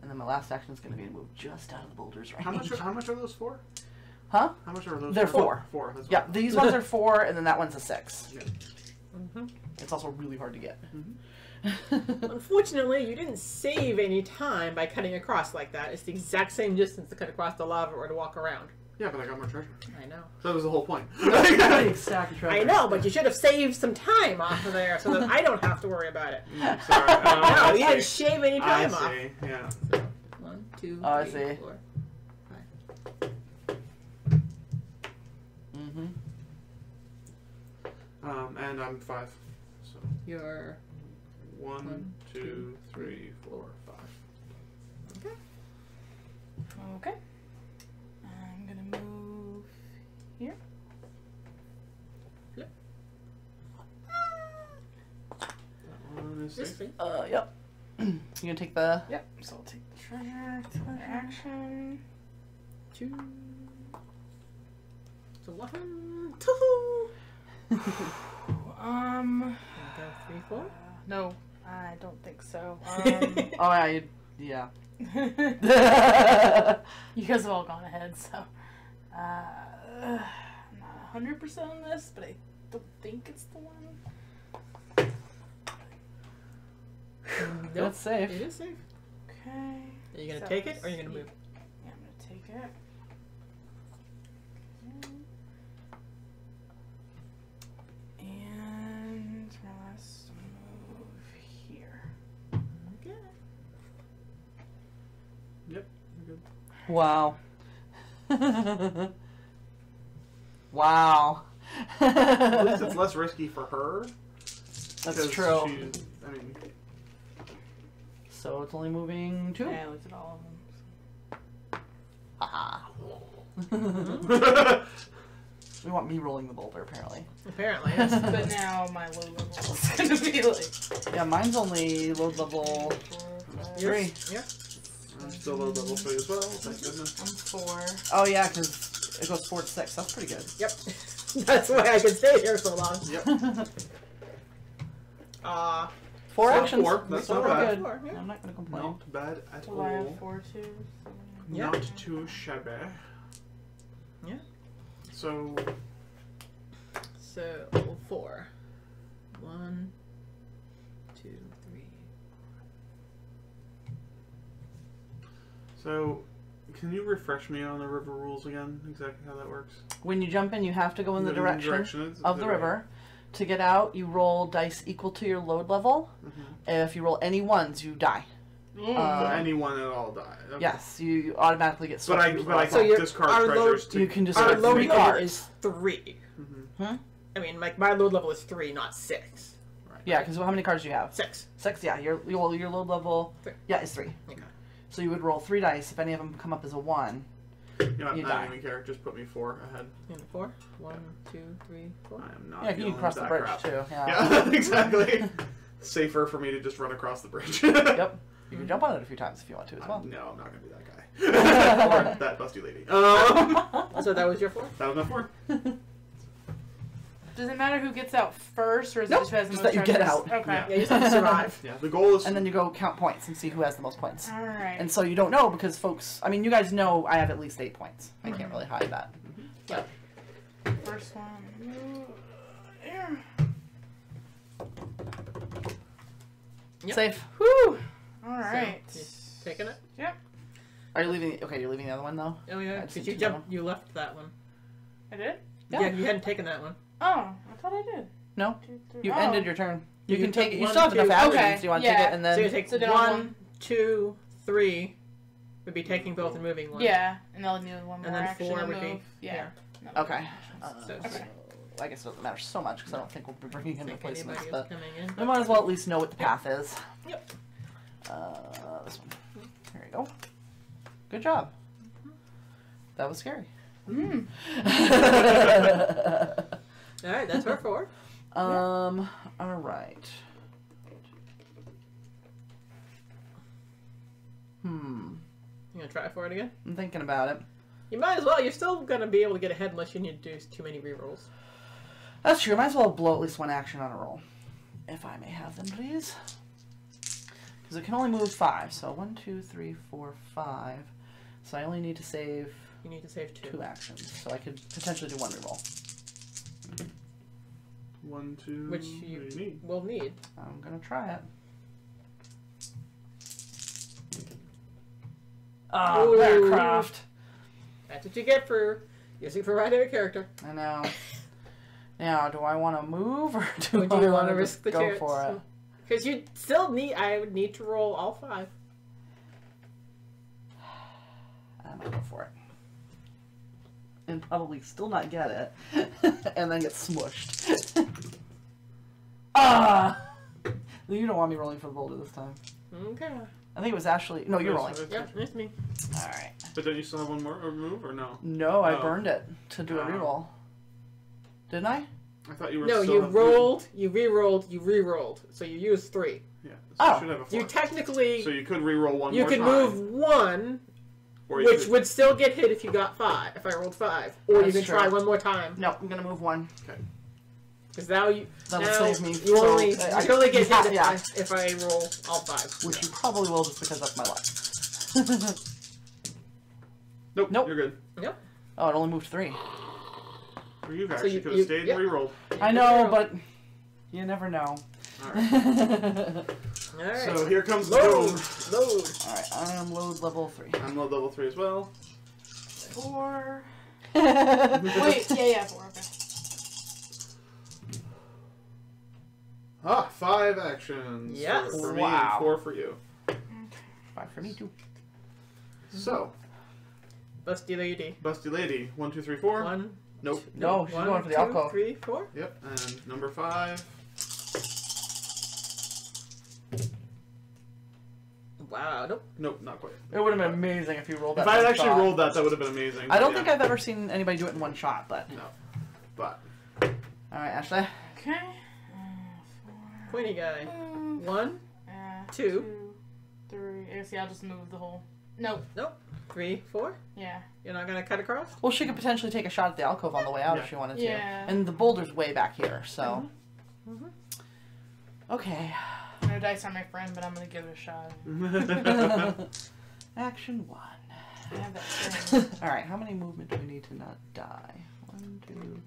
then my last action is going to be to move just out of the boulder's range. How much are those for? Huh? How much are those? They're for? 4. 4. That's Yeah, fine. these ones are 4, and then that one's a 6. Yeah. Mm-hmm. It's also really hard to get. Unfortunately, you didn't save any time by cutting across like that. It's the exact same distance to cut across the lava or to walk around. Yeah, but I got more treasure. I know. That was the whole point. Exact treasure. I know, but you should have saved some time off of there so that I don't have to worry about it. Sorry. No, you didn't shave any time off. I see. Yeah. So, 1, 2, Oh, I 3, see. 4, 5. And I'm 5. So You're 1, 2, 3, 4, 5. okay. Okay. I'm gonna move here. That one is This safe. thing. Yep. You gonna take the... Yep. So I'll take the treasure. Action. 2. So 1, 2. Um. Go 3, 4. No, I don't think so. Oh, yeah. You guys have all gone ahead, so I'm not 100% on this, but I don't think it's the one. Nope. That's safe. It is safe. Okay. Are you gonna So take it or are you gonna move? Yeah, I'm gonna take it. And my last move here. Okay. Yep. You're good. Wow. Wow. At least it's less risky for her. That's because true. she- I mean, So it's only moving 2? Yeah, I looked at all of them. Haha. We want me rolling the boulder, apparently. Apparently, yes. But now my load level is gonna be like Yeah, mine's only load level 3. Yeah. I'm still low level 3 as well. Thank goodness. I'm 4. Oh yeah, because it goes 4 to 6. That's pretty good. Yep. That's why I could stay here so long. Yep. 4 So actions. 4, that's not pretty bad. good. 4, yeah. I'm not gonna complain. Not bad at Well, I all. have 4 too. So. Yeah. Not too shabby. Yeah. So, So 4. 1, 2, 3. so can you refresh me on the river rules again? Exactly how that works? When you jump in, you have to go in the direction of the right. river. To get out, you roll dice equal to your load level. If you roll any ones, you die. So anyone at all die. Okay. Yes, you automatically get But I swept. can't your- discard our treasures to. You can just Our Our load 3 level cards. is 3. Hmm? I mean, my load level is 3, not 6. Right. Yeah, because how many cards do you have? 6. 6, yeah. Your load level 3. Yeah, is 3. Okay. So you would roll 3 dice. If any of them come up as a 1, You know, You I die. don't even care. Just put me 4 ahead. And 4. 1, 2, 3, 4. I am not. yeah, you dealing can cross with the that bridge crap. too. Yeah. Yeah, exactly. Safer for me to just run across the bridge. Yep. You can jump on it a few times if you want to as well. No, I'm not gonna be that guy. Or that busty lady. So that was your 4? That was my 4. Does it matter who gets out first, or is Nope, it just who has the just most that you get treasures? out. Okay. Yeah. Yeah, you just have to survive. Yeah, the goal is. And then you go count points and see who has the most points. All right. And so you don't know because folks, I mean, you guys know I have at least 8 points. I can't really hide that. Yep. First one. Here. Yep. Safe. Whew. All right. So, you taking it? Yep. Are you leaving? Okay, you're leaving the other one though. Oh yeah, I just because need you to know. jumped. You left that one. I did? Yeah. Yeah, you hadn't taken that one. Oh, I thought I did. No, 2, 3. you oh. ended your turn. You You can take it. took You 1, still have 2, enough actions. okay, Do you want to yeah. take it and then? So you take So then 1, 2, 3. Would be taking both and moving 1. Yeah, and they'll need one more And then action 4 to would be. move. Yeah. Okay. So- Okay. I guess it doesn't matter so much because I don't think we'll be bringing in Think replacements, anybody is but coming in. we might as well at least know what the path is. Yep. This one. There you go. Good job. That was scary. Mm. All right, that's her 4. All right. You gonna try for it again? I'm thinking about it. You might as well. You're still gonna be able to get ahead unless you need to do too many rerolls. That's true. Might as well blow at least 1 action on a roll. If I may have them, please. Because it can only move 5. So 1, 2, 3, 4, 5. So I only need to save You need to save 2. 2 actions. So I could potentially do 1 reroll. 1, 2. Which what do you need? will need. I'm going to try it. Oh, Ooh. aircraft. That's what you get for using provided a character. I know. Now, do I want to move or do Or do I you want to risk the go chance? for it? Because you still need. I would need to roll all 5. I'm gonna go for it. And probably still not get it. And then get smushed. Ah! You don't want me rolling for the boulder this time. Okay. I think it was actually... No, you're rolling. Yep, it's me. Alright. But don't you still have one more move or no? No, I Oh. burned it to do a reroll. Didn't I? I thought you were No, still you rolled, you re-rolled, you re-rolled. So you used 3. Yeah. So Oh. you should have a 4. You technically... So you could re-roll one you more could time. move 1, Or you which could- would still get hit if you got 5. If I rolled 5. Or you That's can try true. one more time. No, I'm gonna move one. Okay. Because now you... That'll now save me. You only... So, you can only get hit yeah. if I roll all 5. Which you probably will just because that's my luck. Nope. Nope. You're good. Yep. Oh, it only moved 3. Or you So actually you- could you- have stayed yep. and re-rolled. I know, but you never know. Alright. Alright. So here comes the Load! boom. Load! Alright, I am load level 3. I'm low level 3 as well. 4. Wait. Wait, yeah, 4. Okay. 5 actions. Yes. For me Wow. and 4 for you. 5 for me too. So, Busty lady. Busty Lady. 1, 2, 3, 4. 1. Nope. No, she's going for the alcove. 3, 4. Yep. And number 5. Wow. Nope. Nope, not quite. It would have been amazing if you rolled that. If I had one actually shot. rolled that, that would have been amazing. I don't but think yeah. I've ever seen anybody do it in one shot, but. No. But. Alright, Ashley. Okay. 4. Pointy guy. 1. 2. 2, 3. I guess, yeah, I'll just move the whole. Nope. Nope. 3, 4. Yeah. You're not gonna cut across? Well, she could potentially take a shot at the alcove on the way out Yeah. if she wanted to. Yeah. And the boulder's way back here, so. Mhm. Okay. I'm gonna dice on my friend, but I'm gonna give it a shot. Action 1. I have that thing. Alright, how many movement do we need to not die? 1, 2.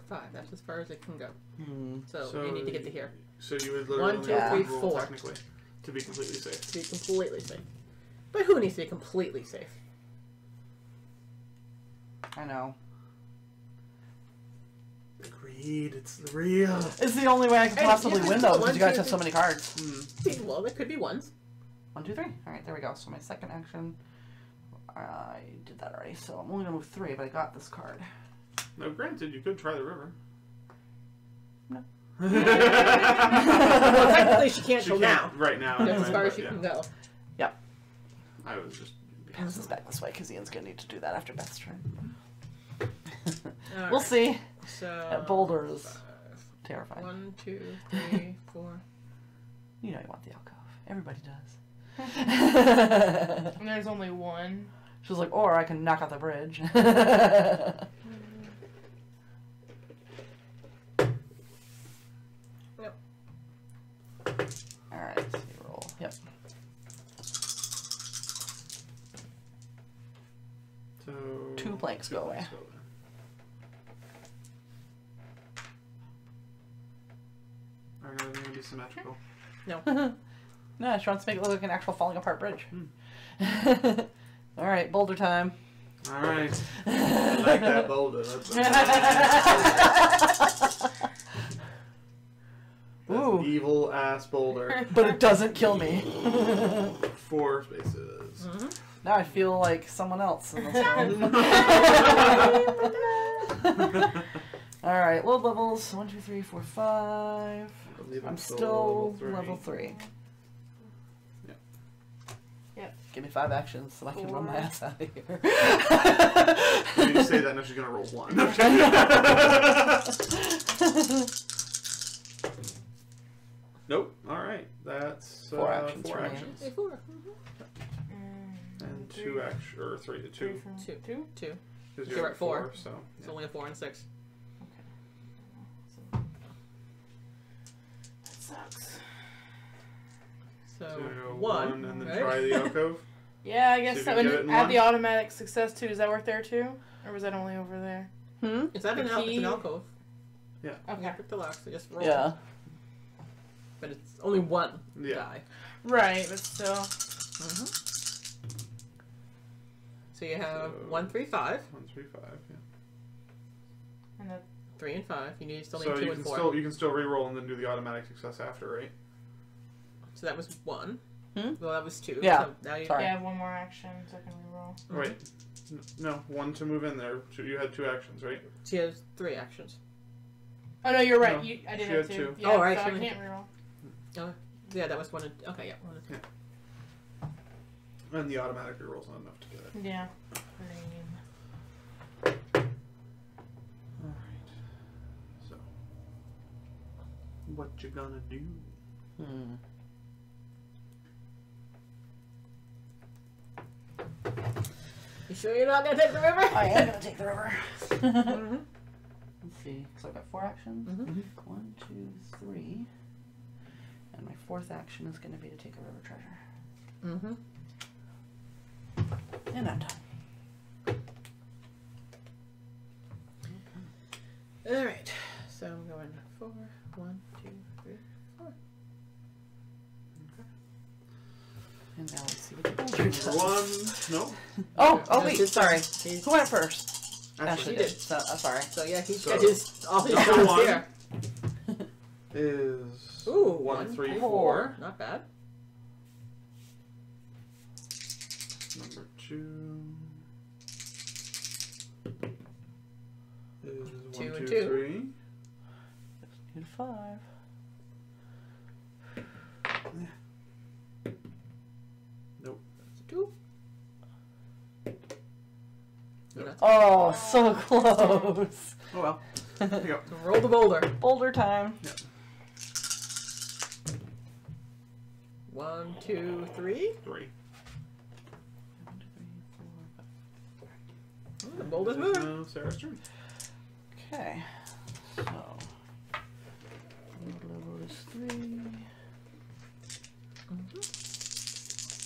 5. That's as far as it can go. So, So you need to get to here So you would 1, literally 2, Yeah. 3, roll 4. technically to be completely safe. to be completely safe. But who needs to be completely safe? I know. Agreed. It's real. It's the only way I can Hey, possibly you win, can though, do because you 1, guys 2, have so many cards. Well, there could be ones. 1, 2, 3. Alright, there we go. So my second action. I did that already, so I'm only gonna move 3, but I got this card. Now, granted, you could try the river. No. Well, technically she can't She till can't now. right now. That's anyway, as far as but she yeah. can go. I was just. Pass this back this way, because Ian's gonna need to do that after Beth's turn. All We'll right. see. So That boulder is 5. terrifying. 1, 2, 3, 4. You know you want the alcove. Everybody does. And there's only 1. She was like, or I can knock out the bridge. Yep. Alright, so you roll. Yep. So. 2 planks go away. Are everything gonna be symmetrical? No, she wants to make it look like an actual falling apart bridge. Alright, boulder time. Alright. I like that boulder. That's Ooh. evil ass boulder. But it doesn't kill me. 4 spaces. Now I feel like someone else in this room. Alright, load levels 1, 2, 3, 4, 5. I believe I'm still level 3. Yep. Give me 5 actions so I can run my 4. ass out of here. When you say that, now she's gonna roll 1. Nope. Alright. That's 4 actions 4 for me. actions. 4. And 2 actions. Or 3 to 2. 2. 2. Because You're at 4. So. It's only a 4 and 6. That sucks. So, So 1. and then right? try the alcove. Yeah, I See guess if so. you can And get it in add one? the automatic success too. Does that work there too? Or was that only over there? Is that an, The it's key? an alcove? Yeah. Okay. You pick the lock, so just roll. Yeah. But it's only 1 Yeah. die. Right, but still. So you have So- 1, 3, 5. 1, 3, 5. Yeah. And the 3 and 5. You still need So 2 you and can 4. you can still re-roll and then do the automatic success after, right? So that was 1. Hmm? Well, that was 2. Yeah. So now you Sorry. yeah, I have one more action, so I can reroll. Wait. No, 1 to move in there. So you had 2 actions, right? She has 3 actions. Oh no, you're right. No, I did she have had 2. two. Yeah, Oh, right, so she I only- can't reroll. Oh, yeah, that was 1 and... Okay, yeah. 1 and 2. And the automatic re-roll's not enough to get it. Yeah. Alright. So. What you gonna do? You sure you're not going to take the river? I am gonna take the river. Mhm. Let's see. So I've got 4 actions. Mhm. 1, 2, 3. And my 4th action is gonna be to take a river treasure. Mm-hmm. And I'm done. All right. So I'm going 4. 1, 2, 3, 4. And now let's see what the boulder does. 1. No. Oh, No, wait, just- sorry. he's- Who went first? Ashley did. So, sorry. So yeah, he's So- got all his Number shots 1 here. is Ooh, 1, 3, 4. 4. Not bad. Number 2 is 1, 2 and 2, 2. 3. Need a 5. Nope. 2. Nope. Oh, so close. Oh well. There you go. So roll the boulder. Boulder time. 1, 2, 3. 3. 1, 2, 3, 4, 5. Oh, the boulder's moving. Now Sarah's turn. Okay. So, load level is 3.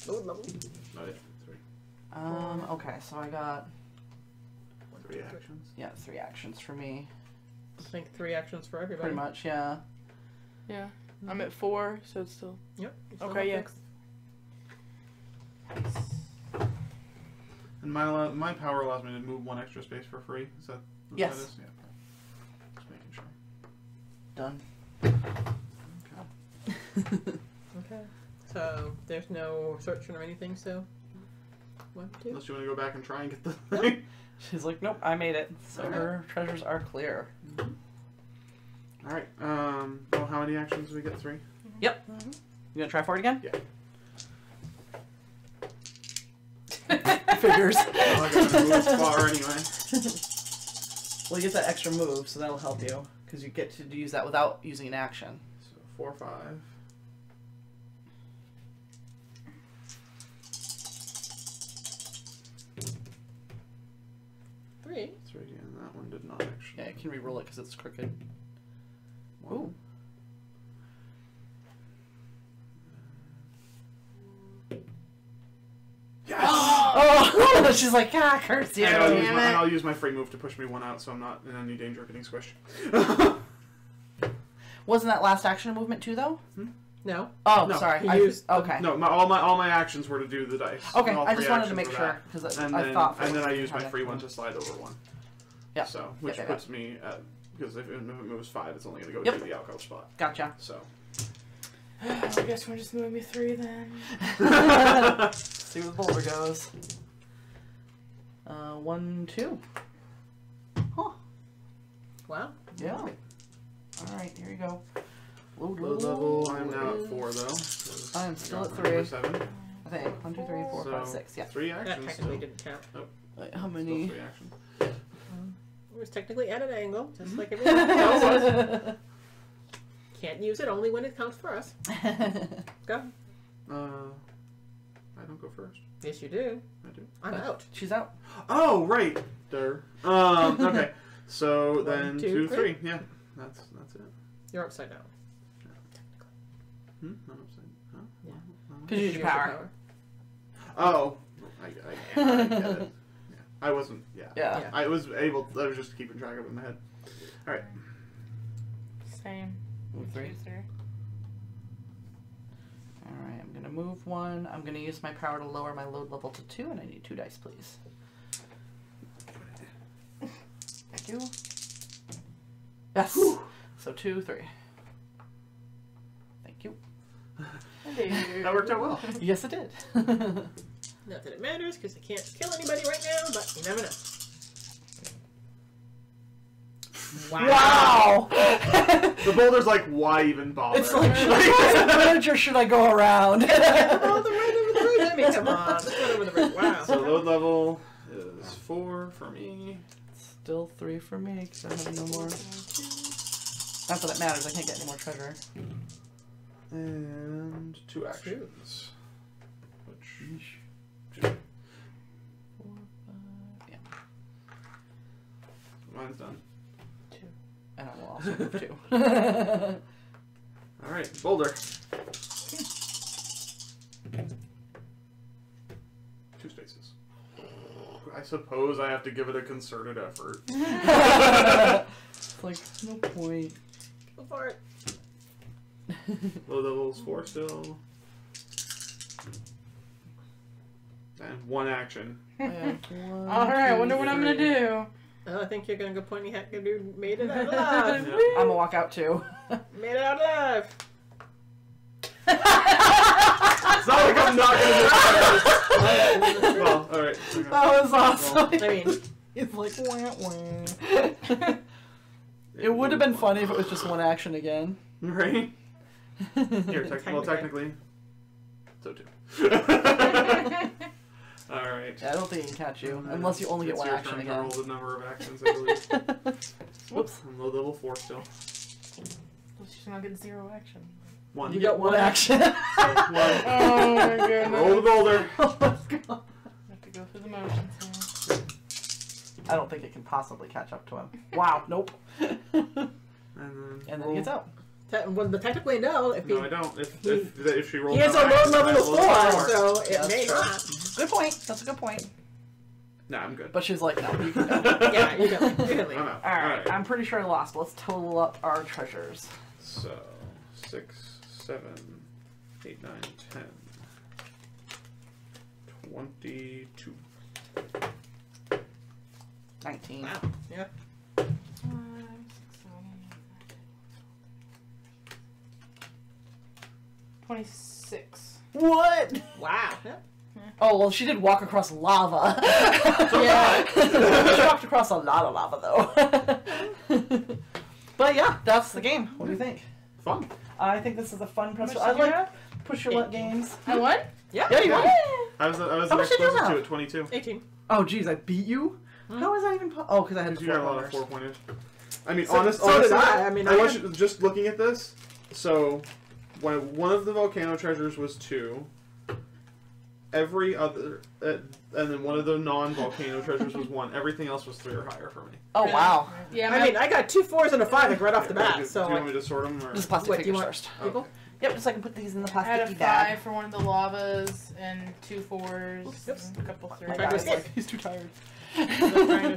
Load level. Oh yeah, 3. Okay, so I got 3 actions. 3 actions for me. I think 3 actions for everybody. Pretty much, yeah. Yeah. I'm at 4, so it's still. Yep. you still Okay, have yeah. 6. And my power allows me to move 1 extra space for free. Is that what Yes. that is? Yeah. Just making sure. Done. Okay. So there's no searching or anything. So 1, 2. Unless you want to go back and try and get the thing. She's like, nope, I made it. So Okay. her treasures are clear. All right. Well, how many actions do we get? 3. Yep. You gonna try for it again? Yeah. Figures. Well, I got to move far anyway. Well, you get that extra move, so that'll help you. Because you get to use that without using an action. So 4, 5. Three. 3, and that one did not actually. Yeah, you can re-roll it because it's crooked. 1. Ooh. Yes! Oh! She's like, ah, curse you. And I'll, use Damn my, it. and I'll use my free move to push me 1 out, so I'm not in any danger of getting squished. Wasn't that last action a movement too, though? No. Oh, No, sorry. he I used the- okay. No, all my actions were to do the dice. Okay, All I 3 just wanted to actions make were sure that. because And I then, thought. and then I for used my had free that. one to slide over 1. Yeah. So, which Yep. puts me at, because if it moves 5, it's only going to go Yep. to the alcove spot. Gotcha. So. I guess we're just moving me 3 then. See where the boulder goes. 1, 2. Huh. Wow. Yeah. All right, here you go. Load Low level, I'm now at 4 though. I am still at got number 3. 7. I think 1, 2, 3, 4, 5, 6. Yeah. 3 That actions. technically Still. didn't count. Wait, how Still many? 3 actions. It was technically at an angle, just like everything else was. Can't use it only when it counts for us. Go. I don't go first. Yes, you do. I do. I'm out. She's out. Oh, right. There. Okay. So 1, then 2, 3. Yeah. That's it. You're upside down. I'm upside. Huh? Yeah. Because you use your power. Oh. I get it. Yeah. I wasn't. Yeah. Yeah. Yeah. I was able. I was just keeping track of it in my head. All right. Same. Move 3. 2, 3. All right, I'm gonna move 1. I'm gonna use my power to lower my load level to 2, and I need 2 dice, please. you. Yes. So 2, 3. Thank you. That worked out well. Yes, it did. Not that it matters, because I can't kill anybody right now, but you never know. Wow! The boulder's like, why even bother? It's like, which should I go around? Oh, the right over the bridge. I mean, come on. Let's run over the bridge. Wow. So load level is 4 for me. Still 3 for me, because I have no more. Not that it matters, I can't get any more treasure. And 2 actions. Which... 2. 4, 5, yeah. Mine's done. 2. And I will also move 2. Alright, Boulder. 2 spaces. I suppose I have to give it a concerted effort. It's like, no point. Go for it. Low level's 4 still. And 1 action. Alright, I wonder what I'm gonna do. Oh, I think you're gonna go pointy hat dude made it out alive. Yeah. I'm gonna walk out too. Made it out alive. It's not like I'm not gonna do it. Well, alright. That was awesome. I mean, It's like, wah, wah. It would have been funny if it was just 1 action again. Right? Here, technically. So 2. Alright. Yeah, I don't think he can catch you, unless you only get It's 1 your action turn to again. roll the number of actions, I believe. Whoops. I'm low level 4 still. She's not getting 0 action. 1. You got 1 action. So 1. Oh my goodness. Roll the boulder. Oh my god. I have to go through the motions here. I don't think it can possibly catch up to him. Wow, nope. And And then roll. he gets out. but technically no. If No, I don't. If she rolls he has a no low action, level I of will 4, score. so it That's may true. not. Good point. That's a good point. Nah, I'm good. But she's like, no, you can go. Yeah, you can leave. I'm out. Alright, I'm pretty sure I lost. Let's total up our treasures. So, 6, 7, 8, 9, 10, 22. 19. Wow. Yeah. 5, 6, 7, 8, 26. What? Wow. Yeah. Oh, well, she did walk across lava. Yeah. She walked across a lot of lava, though. But yeah, that's the game. What do you think? Fun. I think this is a fun press. How much I did you like have? push your luck games. I won? Yeah. Yeah, you won. I was How the much next did you closest to have? it, 22. 18. Oh, geez, I beat you? How is that even Oh, because I had Because the you got a 4 lot of pointers. 4 pointers. I mean, So honestly, did I. I mean, I was had- just looking at this. So, one of the volcano treasures was 2. Every other, and then one of the non-volcano treasures was 1. Everything else was 3 or higher for me. Oh, wow. Yeah, I mean, I got 2 4s and a 5 like right off the bat. Do So you want like, me to sort them? Or? Just plastic what do you figures want? first. People? Yep, just so I can put these in the I had a plastic 5 bag. for one of the lavas and 2 4s, Oops. and a couple My 3s. guy's Good. like, he's too tired.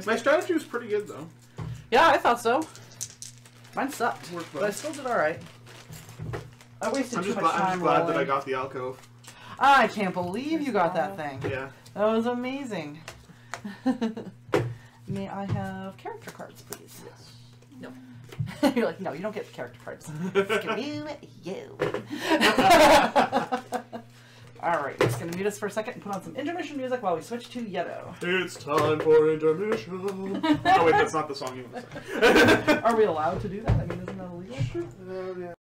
My strategy was pretty good, though. Yeah, I thought so. Mine sucked, Worked but well. I still did alright. I wasted I'm too just much glad, time I'm just glad that I rolling. got the alcove. I can't believe you got that thing. Yeah. That was amazing. May I have character cards, please? Yes. No. You're like, no, you don't get character cards. Screw you. Alright, just gonna mute us for a second and put on some intermission music while we switch to Yellow. It's time for intermission. Oh wait, that's not the song you want to sing. Are we allowed to do that? I mean, isn't that illegal? Yeah.